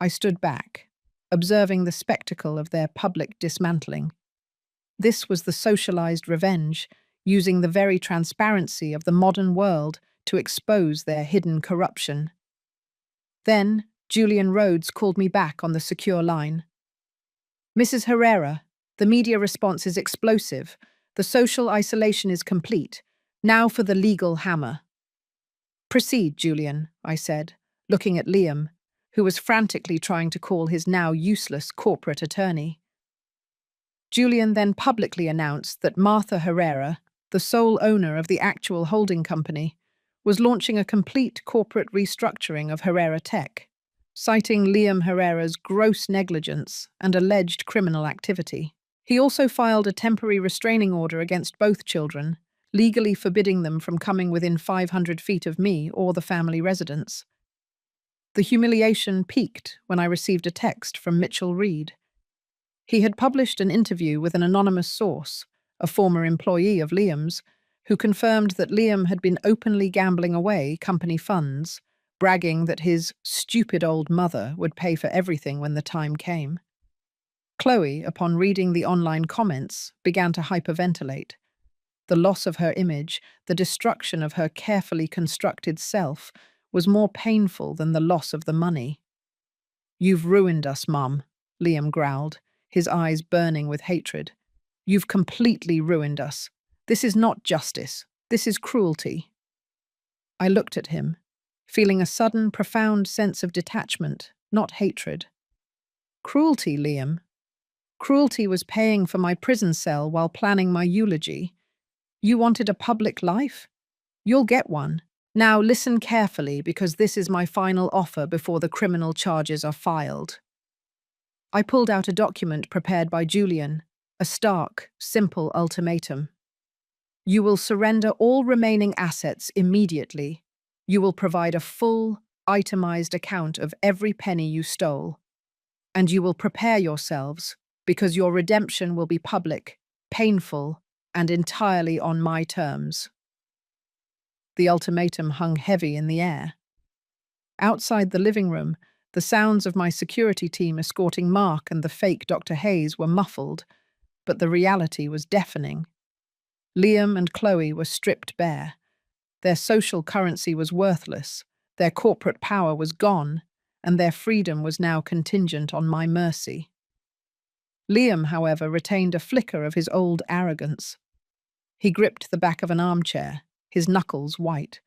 [SPEAKER 1] I stood back, observing the spectacle of their public dismantling. This was the socialized revenge, using the very transparency of the modern world to expose their hidden corruption. Then, Julian Rhodes called me back on the secure line. "Mrs. Herrera, the media response is explosive. The social isolation is complete. Now for the legal hammer." "Proceed, Julian," I said, looking at Liam, who was frantically trying to call his now useless corporate attorney. Julian then publicly announced that Martha Herrera, the sole owner of the actual holding company, was launching a complete corporate restructuring of Herrera Tech, citing Liam Herrera's gross negligence and alleged criminal activity. He also filed a temporary restraining order against both children, legally forbidding them from coming within 500 feet of me or the family residence. The humiliation peaked when I received a text from Mitchell Reed. He had published an interview with an anonymous source, a former employee of Liam's, who confirmed that Liam had been openly gambling away company funds, bragging that his stupid old mother would pay for everything when the time came. Chloe, upon reading the online comments, began to hyperventilate. The loss of her image, the destruction of her carefully constructed self, was more painful than the loss of the money. "You've ruined us, Mum," Liam growled, his eyes burning with hatred. "You've completely ruined us. This is not justice. This is cruelty." I looked at him, feeling a sudden, profound sense of detachment, not hatred. "Cruelty, Liam? Cruelty was paying for my prison cell while planning my eulogy. You wanted a public life? You'll get one. Now listen carefully, because this is my final offer before the criminal charges are filed." I pulled out a document prepared by Julian, a stark, simple ultimatum. "You will surrender all remaining assets immediately. You will provide a full, itemized account of every penny you stole. And you will prepare yourselves, because your redemption will be public, painful, and entirely on my terms." The ultimatum hung heavy in the air. Outside the living room, the sounds of my security team escorting Mark and the fake Dr. Hayes were muffled, but the reality was deafening. Liam and Chloe were stripped bare. Their social currency was worthless, their corporate power was gone, and their freedom was now contingent on my mercy. Liam, however, retained a flicker of his old arrogance. He gripped the back of an armchair, his knuckles white.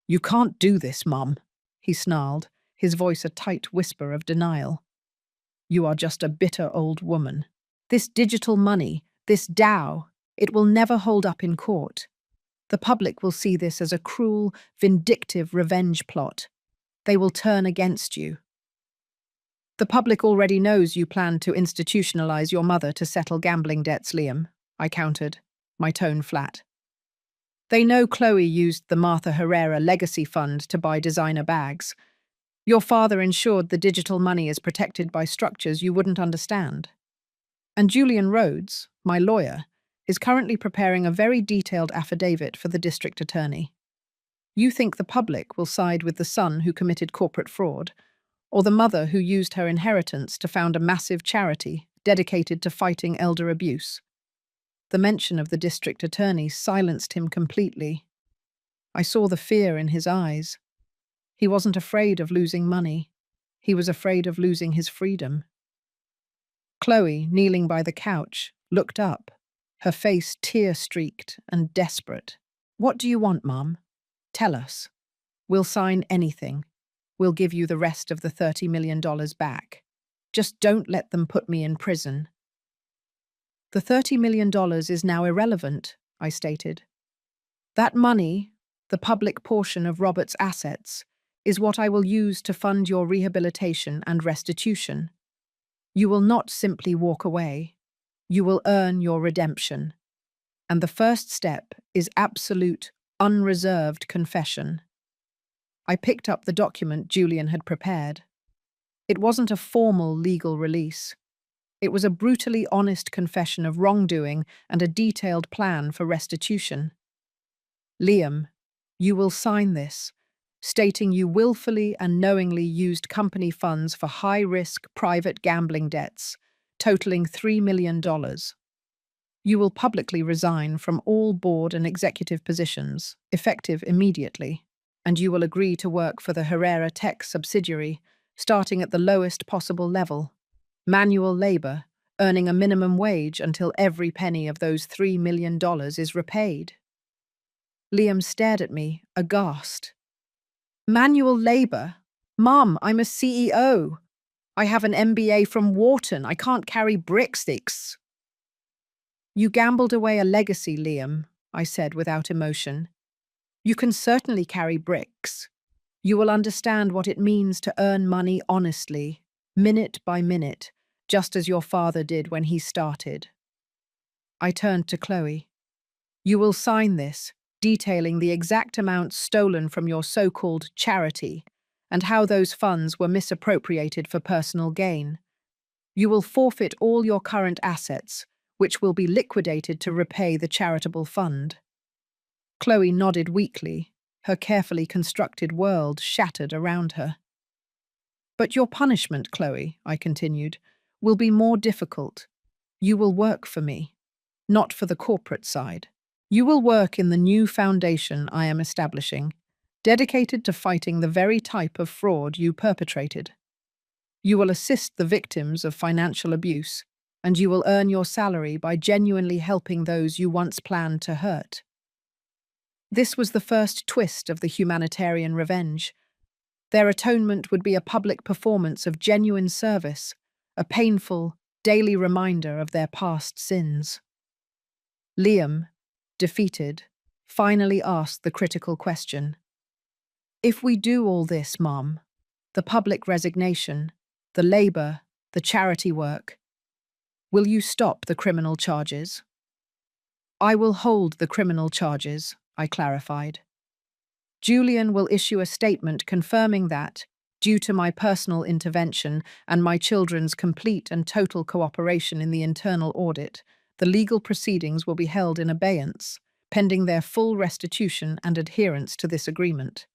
[SPEAKER 1] "You can't do this, Mum," he snarled, his voice a tight whisper of denial. "You are just a bitter old woman. This digital money, this Dow, it will never hold up in court. The public will see this as a cruel, vindictive revenge plot. They will turn against you." The public already knows you plan to institutionalize your mother to settle gambling debts, Liam, I countered, my tone flat. They know Chloe used the Martha Herrera legacy fund to buy designer bags. Your father ensured the digital money is protected by structures you wouldn't understand. And Julian Rhodes, my lawyer, is currently preparing a very detailed affidavit for the district attorney. You think the public will side with the son who committed corporate fraud, or the mother who used her inheritance to found a massive charity dedicated to fighting elder abuse. The mention of the district attorney silenced him completely. I saw the fear in his eyes. He wasn't afraid of losing money. He was afraid of losing his freedom. Chloe, kneeling by the couch, looked up, her face tear-streaked and desperate. "What do you want, Mum? Tell us. We'll sign anything. We'll give you the rest of the $30 million back. Just don't let them put me in prison." "The $30 million is now irrelevant," I stated. "That money, the public portion of Robert's assets, is what I will use to fund your rehabilitation and restitution. You will not simply walk away. You will earn your redemption. And the first step is absolute, unreserved confession." I picked up the document Julian had prepared. It wasn't a formal legal release. It was a brutally honest confession of wrongdoing and a detailed plan for restitution. "Liam, you will sign this, stating you willfully and knowingly used company funds for high-risk private gambling debts, totaling $3 million. You will publicly resign from all board and executive positions, effective immediately, and you will agree to work for the Herrera Tech subsidiary, starting at the lowest possible level, manual labor, earning a minimum wage until every penny of those $3 million is repaid." Liam stared at me, aghast. "Manual labor? Mum, I'm a CEO. I have an MBA from Wharton. I can't carry bricksticks." "You gambled away a legacy, Liam," I said without emotion. "You can certainly carry bricks. You will understand what it means to earn money honestly, minute by minute, just as your father did when he started." I turned to Chloe. "You will sign this, detailing the exact amounts stolen from your so-called charity and how those funds were misappropriated for personal gain. You will forfeit all your current assets, which will be liquidated to repay the charitable fund." Chloe nodded weakly, her carefully constructed world shattered around her. "But your punishment, Chloe," I continued, "will be more difficult. You will work for me, not for the corporate side. You will work in the new foundation I am establishing, dedicated to fighting the very type of fraud you perpetrated. You will assist the victims of financial abuse, and you will earn your salary by genuinely helping those you once planned to hurt." This was the first twist of the humanitarian revenge. Their atonement would be a public performance of genuine service, a painful, daily reminder of their past sins. Liam, defeated, finally asked the critical question. "If we do all this, Mom, the public resignation, the labor, the charity work, will you stop the criminal charges?" "I will hold the criminal charges," I clarified. "Julian will issue a statement confirming that, due to my personal intervention and my children's complete and total cooperation in the internal audit, the legal proceedings will be held in abeyance, pending their full restitution and adherence to this agreement.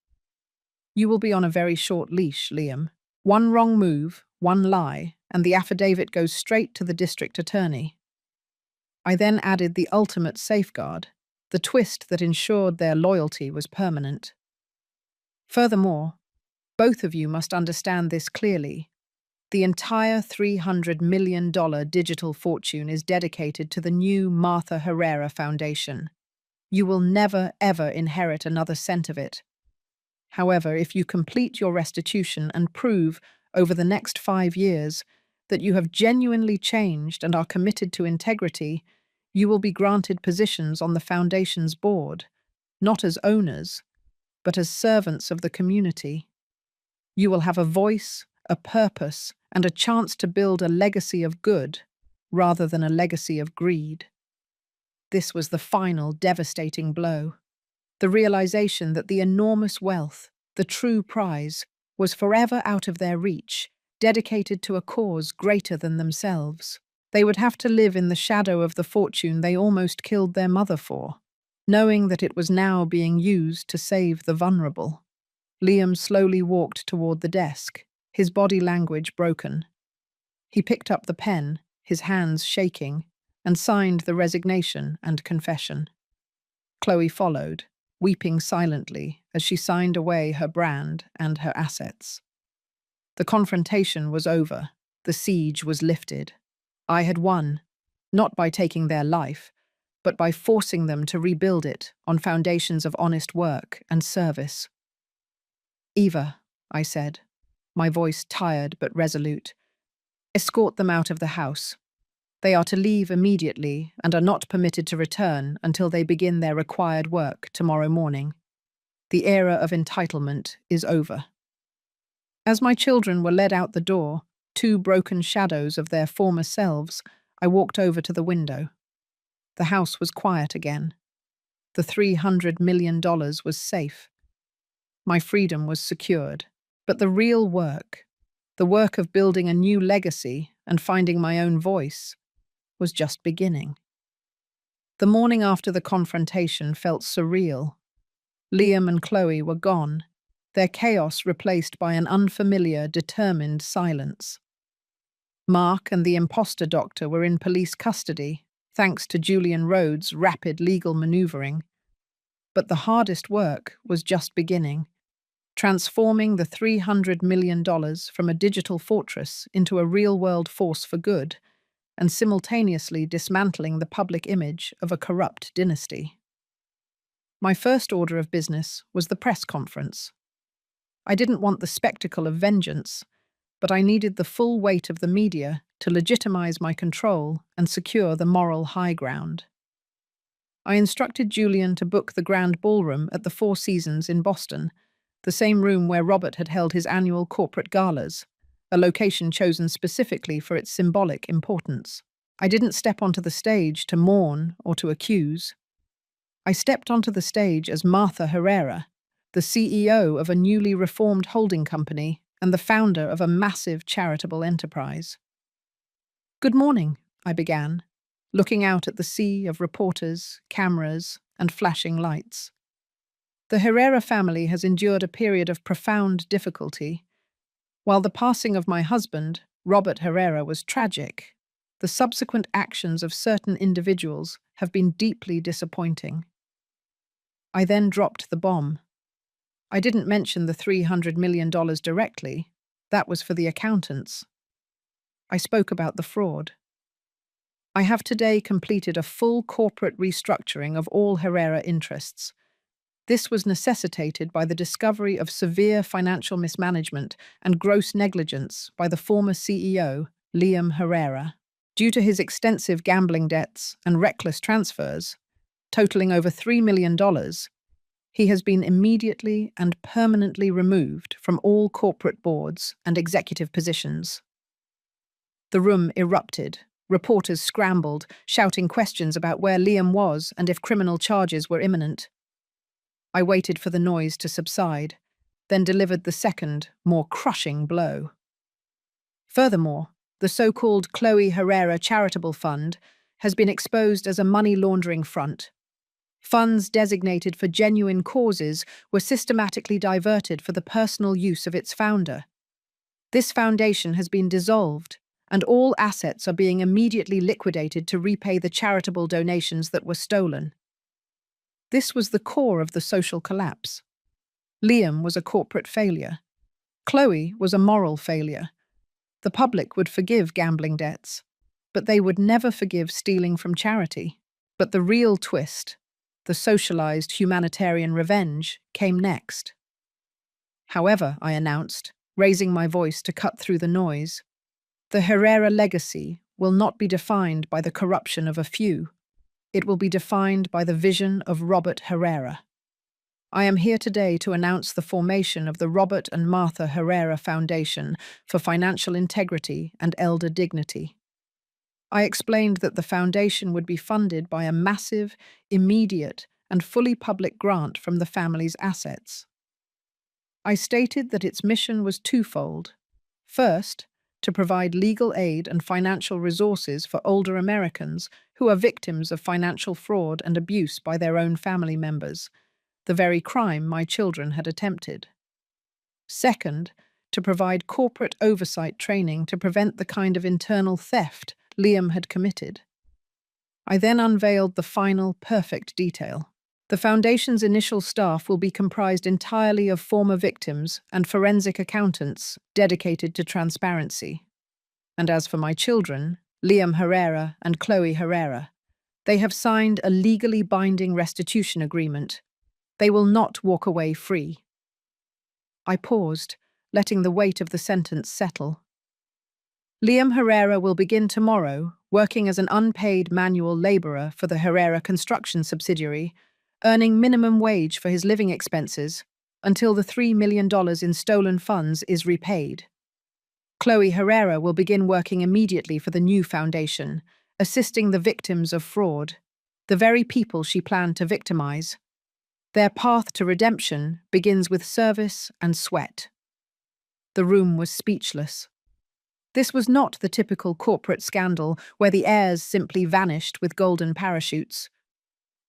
[SPEAKER 1] You will be on a very short leash, Liam. One wrong move, one lie, and the affidavit goes straight to the district attorney." I then added the ultimate safeguard, the twist that ensured their loyalty was permanent. "Furthermore, both of you must understand this clearly. The entire $300 million digital fortune is dedicated to the new Martha Herrera Foundation. You will never, ever inherit another cent of it. However, if you complete your restitution and prove, over the next 5 years, that you have genuinely changed and are committed to integrity, you will be granted positions on the Foundation's board, not as owners, but as servants of the community. You will have a voice, a purpose, and a chance to build a legacy of good rather than a legacy of greed. This was the final devastating blow. The realization that the enormous wealth, the true prize, was forever out of their reach, dedicated to a cause greater than themselves. They would have to live in the shadow of the fortune they almost killed their mother for, knowing that it was now being used to save the vulnerable. Liam slowly walked toward the desk, his body language broken. He picked up the pen, his hands shaking, and signed the resignation and confession. Chloe followed, weeping silently as she signed away her brand and her assets. The confrontation was over. The siege was lifted. I had won, not by taking their life, but by forcing them to rebuild it on foundations of honest work and service. "Eva," I said, my voice tired but resolute, "escort them out of the house. They are to leave immediately and are not permitted to return until they begin their required work tomorrow morning. The era of entitlement is over." As my children were led out the door, two broken shadows of their former selves, I walked over to the window. The house was quiet again. The $300 million was safe. My freedom was secured. But the real work, the work of building a new legacy and finding my own voice, was just beginning. The morning after the confrontation felt surreal. Liam and Chloe were gone, their chaos replaced by an unfamiliar, determined silence. Mark and the imposter doctor were in police custody, thanks to Julian Rhodes' rapid legal maneuvering. But the hardest work was just beginning, transforming the $300 million from a digital fortress into a real-world force for good, and simultaneously dismantling the public image of a corrupt dynasty. My first order of business was the press conference. I didn't want the spectacle of vengeance, but I needed the full weight of the media to legitimize my control and secure the moral high ground. I instructed Julian to book the Grand Ballroom at the Four Seasons in Boston, the same room where Robert had held his annual corporate galas, a location chosen specifically for its symbolic importance. I didn't step onto the stage to mourn or to accuse. I stepped onto the stage as Martha Herrera, the CEO of a newly reformed holding company and the founder of a massive charitable enterprise. "Good morning," I began, looking out at the sea of reporters, cameras, and flashing lights. The Herrera family has endured a period of profound difficulty. While the passing of my husband, Robert Herrera, was tragic, the subsequent actions of certain individuals have been deeply disappointing. I then dropped the bomb. I didn't mention the $300 million directly. That was for the accountants. I spoke about the fraud. I have today completed a full corporate restructuring of all Herrera interests. This was necessitated by the discovery of severe financial mismanagement and gross negligence by the former CEO, Liam Herrera. Due to his extensive gambling debts and reckless transfers, totaling over $3 million, he has been immediately and permanently removed from all corporate boards and executive positions. The room erupted. Reporters scrambled, shouting questions about where Liam was and if criminal charges were imminent. I waited for the noise to subside, then delivered the second, more crushing blow. Furthermore, the so-called Chloe Herrera Charitable Fund has been exposed as a money laundering front. Funds designated for genuine causes were systematically diverted for the personal use of its founder. This foundation has been dissolved, and all assets are being immediately liquidated to repay the charitable donations that were stolen. This was the core of the social collapse. Liam was a corporate failure. Chloe was a moral failure. The public would forgive gambling debts, but they would never forgive stealing from charity. But the real twist, the socialized humanitarian revenge, came next. "However," I announced, raising my voice to cut through the noise, "the Herrera legacy will not be defined by the corruption of a few. It will be defined by the vision of Robert Herrera." I am here today to announce the formation of the Robert and Martha Herrera Foundation for Financial Integrity and Elder Dignity. I explained that the foundation would be funded by a massive, immediate, and fully public grant from the family's assets. I stated that its mission was twofold. First, to provide legal aid and financial resources for older Americans who are victims of financial fraud and abuse by their own family members, the very crime my children had attempted. Second, to provide corporate oversight training to prevent the kind of internal theft Liam had committed. I then unveiled the final, perfect detail. The Foundation's initial staff will be comprised entirely of former victims and forensic accountants dedicated to transparency. And as for my children, Liam Herrera and Chloe Herrera, they have signed a legally binding restitution agreement. They will not walk away free. I paused, letting the weight of the sentence settle. Liam Herrera will begin tomorrow, working as an unpaid manual laborer for the Herrera construction subsidiary, earning minimum wage for his living expenses until the $3 million in stolen funds is repaid. Chloe Herrera will begin working immediately for the new foundation, assisting the victims of fraud, the very people she planned to victimize. Their path to redemption begins with service and sweat. The room was speechless. This was not the typical corporate scandal where the heirs simply vanished with golden parachutes.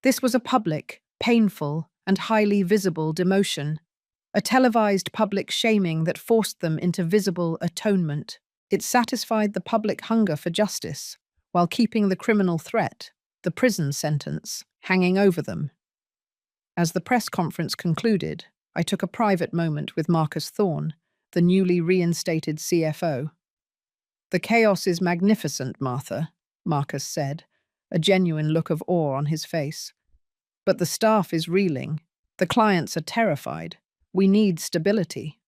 [SPEAKER 1] This was a public, painful, and highly visible demotion, a televised public shaming that forced them into visible atonement. It satisfied the public hunger for justice, while keeping the criminal threat, the prison sentence, hanging over them. As the press conference concluded, I took a private moment with Marcus Thorne, the newly reinstated CFO. "The chaos is magnificent, Martha," Marcus said, a genuine look of awe on his face. "But the staff is reeling. The clients are terrified. We need stability."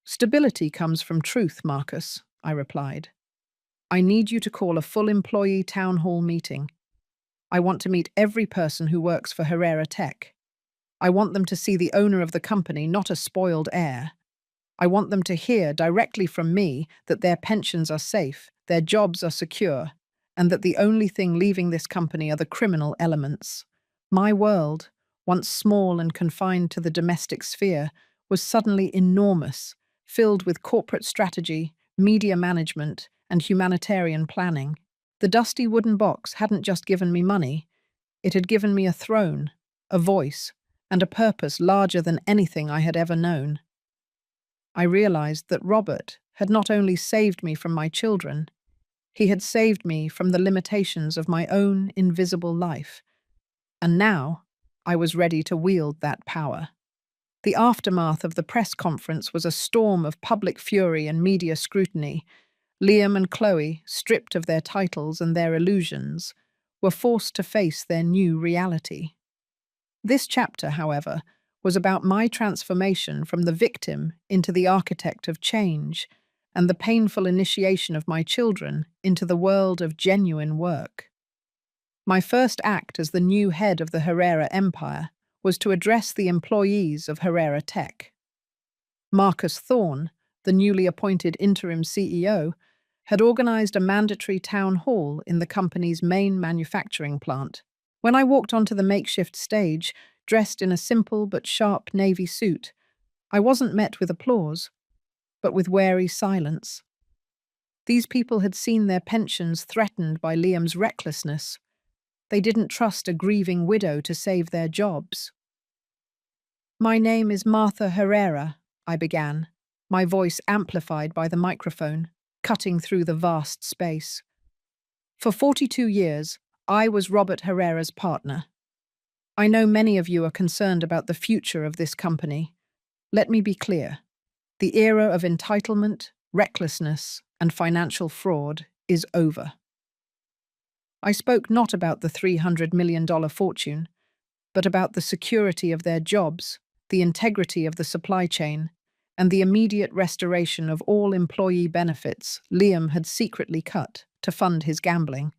[SPEAKER 1] "Stability comes from truth, Marcus," I replied. "I need you to call a full employee town hall meeting. I want to meet every person who works for Herrera Tech. I want them to see the owner of the company, not a spoiled heir. I want them to hear directly from me that their pensions are safe, their jobs are secure, and that the only thing leaving this company are the criminal elements. My world, once small and confined to the domestic sphere, was suddenly enormous, filled with corporate strategy, media management, and humanitarian planning. The dusty wooden box hadn't just given me money, it had given me a throne, a voice, and a purpose larger than anything I had ever known. I realized that Robert had not only saved me from my children, he had saved me from the limitations of my own invisible life. And now, I was ready to wield that power. The aftermath of the press conference was a storm of public fury and media scrutiny. Liam and Chloe, stripped of their titles and their illusions, were forced to face their new reality. This chapter, however, was about my transformation from the victim into the architect of change, and the painful initiation of my children into the world of genuine work. My first act as the new head of the Herrera empire was to address the employees of Herrera Tech. Marcus Thorne, the newly appointed interim CEO, had organized a mandatory town hall in the company's main manufacturing plant. When I walked onto the makeshift stage, dressed in a simple but sharp navy suit, I wasn't met with applause, but with wary silence. These people had seen their pensions threatened by Liam's recklessness. They didn't trust a grieving widow to save their jobs. "My name is Martha Herrera," I began, my voice amplified by the microphone, cutting through the vast space. "For 42 years, I was Robert Herrera's partner. I know many of you are concerned about the future of this company. Let me be clear. The era of entitlement, recklessness, and financial fraud is over." I spoke not about the $300 million fortune, but about the security of their jobs, the integrity of the supply chain, and the immediate restoration of all employee benefits Liam had secretly cut to fund his gambling.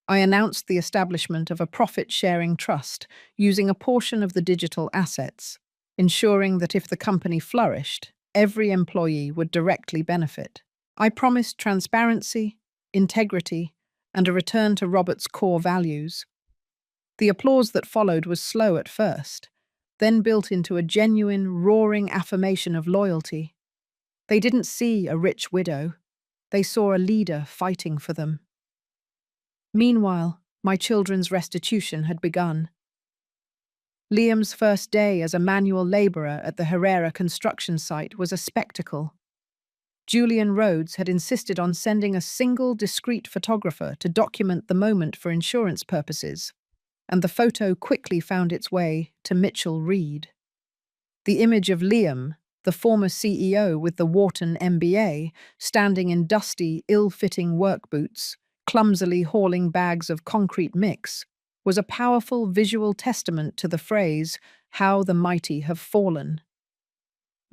[SPEAKER 1] I announced the establishment of a profit-sharing trust using a portion of the digital assets, ensuring that if the company flourished, every employee would directly benefit. I promised transparency, integrity, and a return to Robert's core values. The applause that followed was slow at first, then built into a genuine, roaring affirmation of loyalty. They didn't see a rich widow. They saw a leader fighting for them. Meanwhile, my children's restitution had begun. Liam's first day as a manual labourer at the Herrera construction site was a spectacle. Julian Rhodes had insisted on sending a single discreet photographer to document the moment for insurance purposes, and the photo quickly found its way to Mitchell Reed. The image of Liam, the former CEO with the Wharton MBA, standing in dusty, ill-fitting work boots, clumsily hauling bags of concrete mix, was a powerful visual testament to the phrase, "How the mighty have fallen."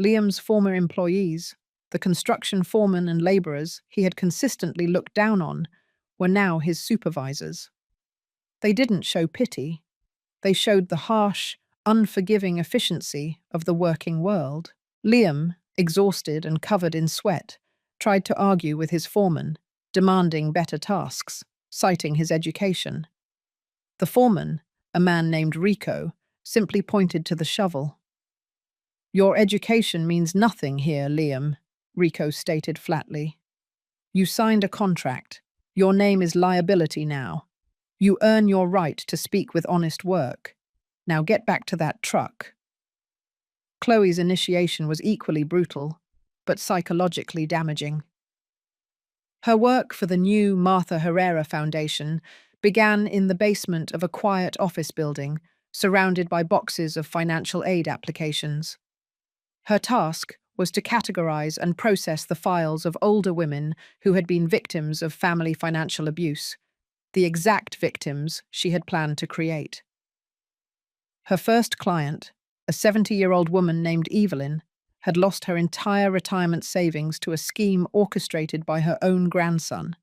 [SPEAKER 1] Liam's former employees, the construction foremen and labourers he had consistently looked down on, were now his supervisors. They didn't show pity. They showed the harsh, unforgiving efficiency of the working world. Liam, exhausted and covered in sweat, tried to argue with his foreman, demanding better tasks, citing his education. The foreman, a man named Rico, simply pointed to the shovel. "Your education means nothing here, Liam," Rico stated flatly. "You signed a contract. Your name is liability now. You earn your right to speak with honest work. Now get back to that truck." Chloe's initiation was equally brutal, but psychologically damaging. Her work for the new Martha Herrera Foundation began in the basement of a quiet office building, surrounded by boxes of financial aid applications. Her task was to categorize and process the files of older women who had been victims of family financial abuse, the exact victims she had planned to create. Her first client, a 70-year-old woman named Evelyn, had lost her entire retirement savings to a scheme orchestrated by her own grandson.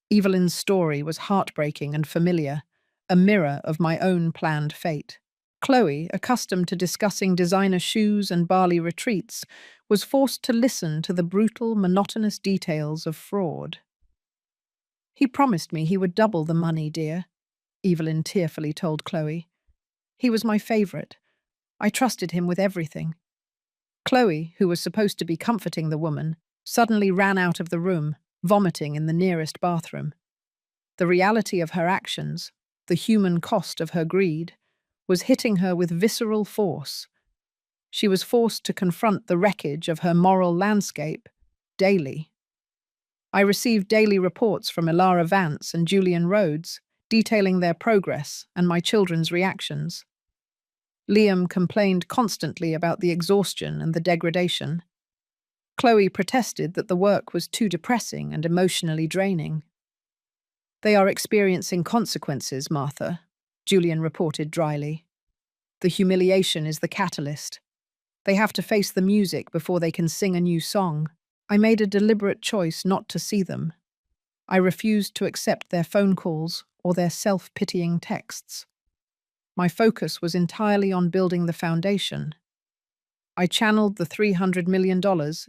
[SPEAKER 1] Evelyn's story was heartbreaking and familiar, a mirror of my own planned fate. Chloe, accustomed to discussing designer shoes and Bali retreats, was forced to listen to the brutal, monotonous details of fraud. "He promised me he would double the money, dear," Evelyn tearfully told Chloe. "He was my favourite. I trusted him with everything." Chloe, who was supposed to be comforting the woman, suddenly ran out of the room, vomiting in the nearest bathroom. The reality of her actions, the human cost of her greed, was hitting her with visceral force. She was forced to confront the wreckage of her moral landscape daily. I received daily reports from Ilara Vance and Julian Rhodes, detailing their progress and my children's reactions. Liam complained constantly about the exhaustion and the degradation. Chloe protested that the work was too depressing and emotionally draining. "They are experiencing consequences, Martha," Julian reported dryly. "The humiliation is the catalyst. They have to face the music before they can sing a new song. I made a deliberate choice not to see them. I refused to accept their phone calls or their self-pitying texts. My focus was entirely on building the foundation. I channeled the $300 million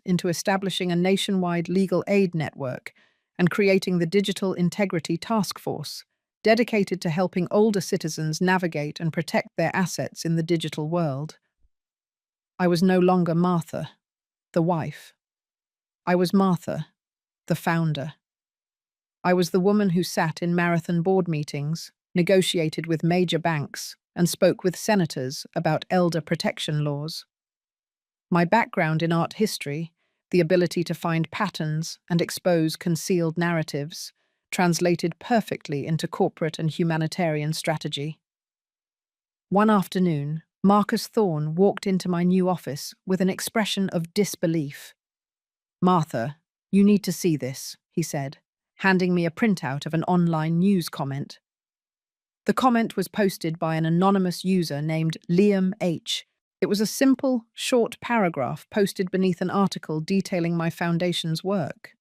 [SPEAKER 1] into establishing a nationwide legal aid network and creating the Digital Integrity Task Force, dedicated to helping older citizens navigate and protect their assets in the digital world. I was no longer Martha, the wife. I was Martha, the founder. I was the woman who sat in marathon board meetings, negotiated with major banks, and spoke with senators about elder protection laws. My background in art history, the ability to find patterns and expose concealed narratives, translated perfectly into corporate and humanitarian strategy. One afternoon, Marcus Thorne walked into my new office with an expression of disbelief. "Martha, you need to see this," he said, handing me a printout of an online news comment. The comment was posted by an anonymous user named Liam H. It was a simple, short paragraph posted beneath an article detailing my foundation's work.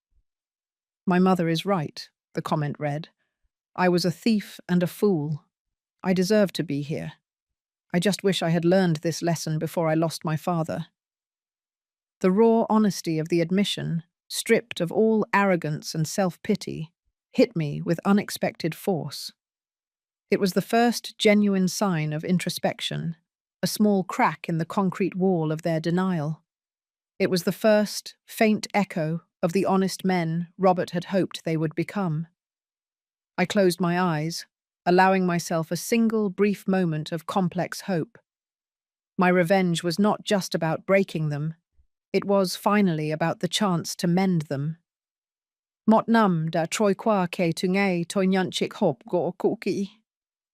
[SPEAKER 1] "My mother is right," the comment read. I was a thief and a fool. I deserved to be here. I just wish I had learned this lesson before I lost my father. The raw honesty of the admission, stripped of all arrogance and self-pity, hit me with unexpected force. It was the first genuine sign of introspection, a small crack in the concrete wall of their denial. It was the first, faint echo of the honest men Robert had hoped they would become. I closed my eyes, allowing myself a single brief moment of complex hope. My revenge was not just about breaking them, it was finally about the chance to mend them. Một năm đã trôi qua kể từ ngày tôi nhận chiếc hộp gỗ cũ kỹ.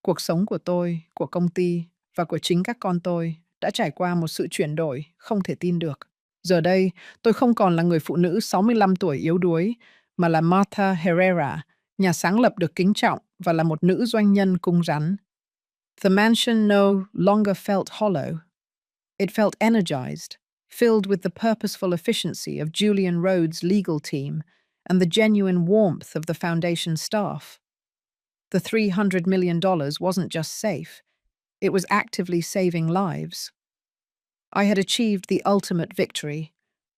[SPEAKER 1] Cuộc sống của tôi, của công ty và của chính các con tôi đã trải qua một sự chuyển đổi không thể tin được. Giờ đây, tôi không còn là người phụ nữ 65 tuổi yếu đuối, mà là Martha Herrera, nhà sáng lập được kính trọng và là một nữ doanh nhân cung rắn. The mansion no longer felt hollow. It felt energized, filled with the purposeful efficiency of Julian Rhodes' legal team and the genuine warmth of the foundation staff. The $300 million wasn't just safe, it was actively saving lives. I had achieved the ultimate victory,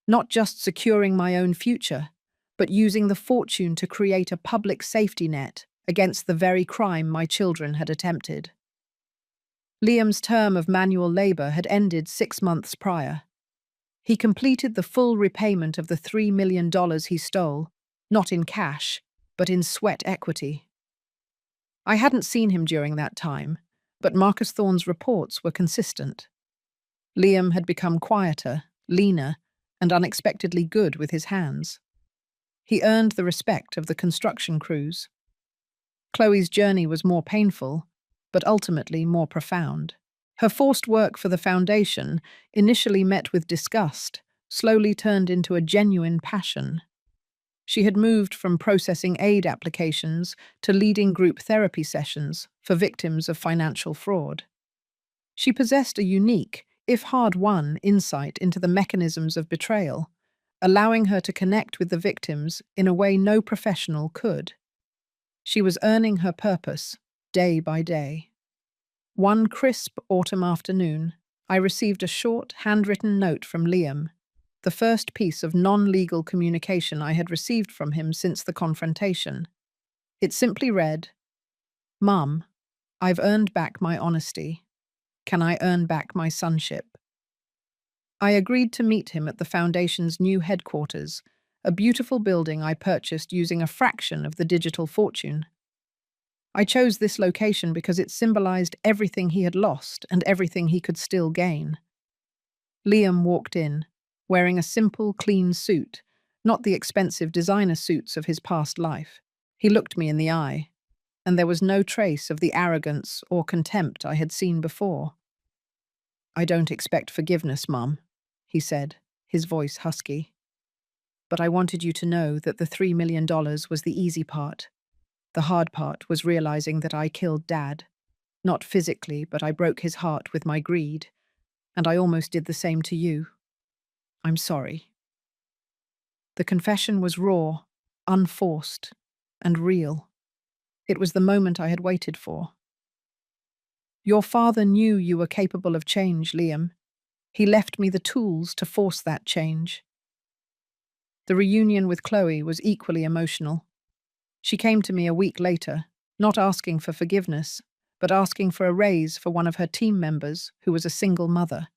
[SPEAKER 1] not just securing my own future, but using the fortune to create a public safety net against the very crime my children had attempted. Liam's term of manual labor had ended 6 months prior. He completed the full repayment of the $3 million he stole, not in cash, but in sweat equity. I hadn't seen him during that time, but Marcus Thorne's reports were consistent. Liam had become quieter, leaner, and unexpectedly good with his hands. He earned the respect of the construction crews. Chloe's journey was more painful, but ultimately more profound. Her forced work for the foundation, initially met with disgust, slowly turned into a genuine passion. She had moved from processing aid applications to leading group therapy sessions for victims of financial fraud. She possessed a unique, if hard-won, insight into the mechanisms of betrayal, allowing her to connect with the victims in a way no professional could. She was earning her purpose, day by day. One crisp autumn afternoon, I received a short, handwritten note from Liam, the first piece of non-legal communication I had received from him since the confrontation. It simply read, "Mum, I've earned back my honesty. Can I earn back my sonship?" I agreed to meet him at the Foundation's new headquarters, a beautiful building I purchased using a fraction of the digital fortune. I chose this location because it symbolized everything he had lost and everything he could still gain. Liam walked in, wearing a simple, clean suit, not the expensive designer suits of his past life. He looked me in the eye, and there was no trace of the arrogance or contempt I had seen before. "I don't expect forgiveness, Mum," he said, his voice husky. "But I wanted you to know that the $3 million was the easy part. The hard part was realizing that I killed Dad. Not physically, but I broke his heart with my greed, and I almost did the same to you. I'm sorry." The confession was raw, unforced, and real. It was the moment I had waited for. "Your father knew you were capable of change, Liam. He left me the tools to force that change." The reunion with Chloe was equally emotional. She came to me a week later, not asking for forgiveness, but asking for a raise for one of her team members who was a single mother.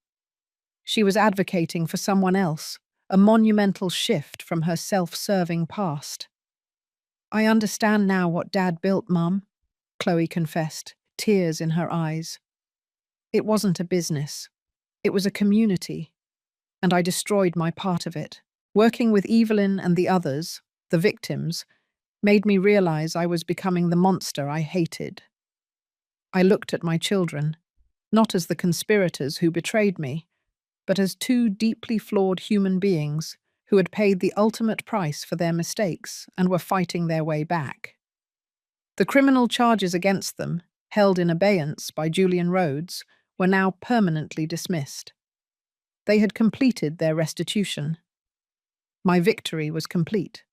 [SPEAKER 1] She was advocating for someone else, a monumental shift from her self-serving past. "I understand now what Dad built, Mum," Chloe confessed, tears in her eyes. "It wasn't a business. It was a community, and I destroyed my part of it. Working with Evelyn and the others, the victims, made me realize I was becoming the monster I hated. I looked at my children, not as the conspirators who betrayed me, but as two deeply flawed human beings who had paid the ultimate price for their mistakes and were fighting their way back. The criminal charges against them, held in abeyance by Julian Rhodes, were now permanently dismissed. They had completed their restitution. My victory was complete.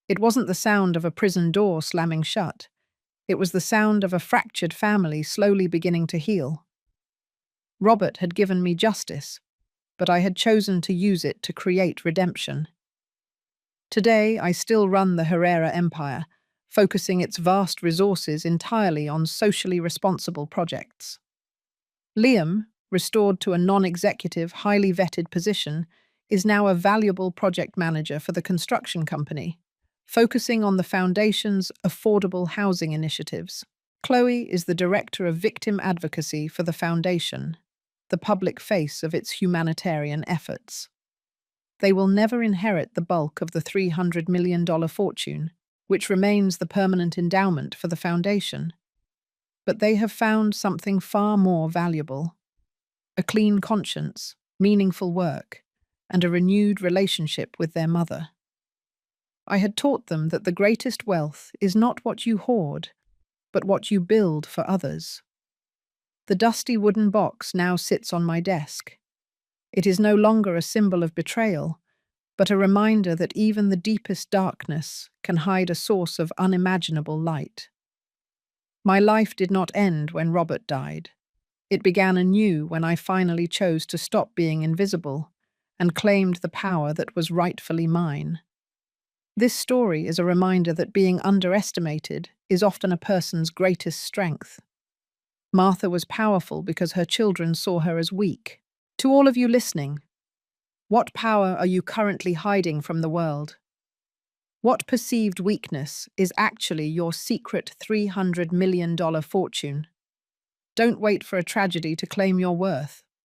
[SPEAKER 1] It wasn't the sound of a prison door slamming shut. It was the sound of a fractured family slowly beginning to heal. Robert had given me justice, but I had chosen to use it to create redemption. Today, I still run the Herrera Empire, focusing its vast resources entirely on socially responsible projects. Liam, restored to a non-executive, highly vetted position, is now a valuable project manager for the construction company, focusing on the foundation's affordable housing initiatives. Chloe is the director of victim advocacy for the foundation, the public face of its humanitarian efforts. They will never inherit the bulk of the $300 million fortune, which remains the permanent endowment for the foundation. But they have found something far more valuable: a clean conscience, meaningful work, and a renewed relationship with their mother. I had taught them that the greatest wealth is not what you hoard, but what you build for others. The dusty wooden box now sits on my desk. It is no longer a symbol of betrayal, but a reminder that even the deepest darkness can hide a source of unimaginable light. My life did not end when Robert died. It began anew when I finally chose to stop being invisible and claimed the power that was rightfully mine. This story is a reminder that being underestimated is often a person's greatest strength. Martha was powerful because her children saw her as weak. To all of you listening, what power are you currently hiding from the world? What perceived weakness is actually your secret $300 million fortune? Don't wait for a tragedy to claim your worth.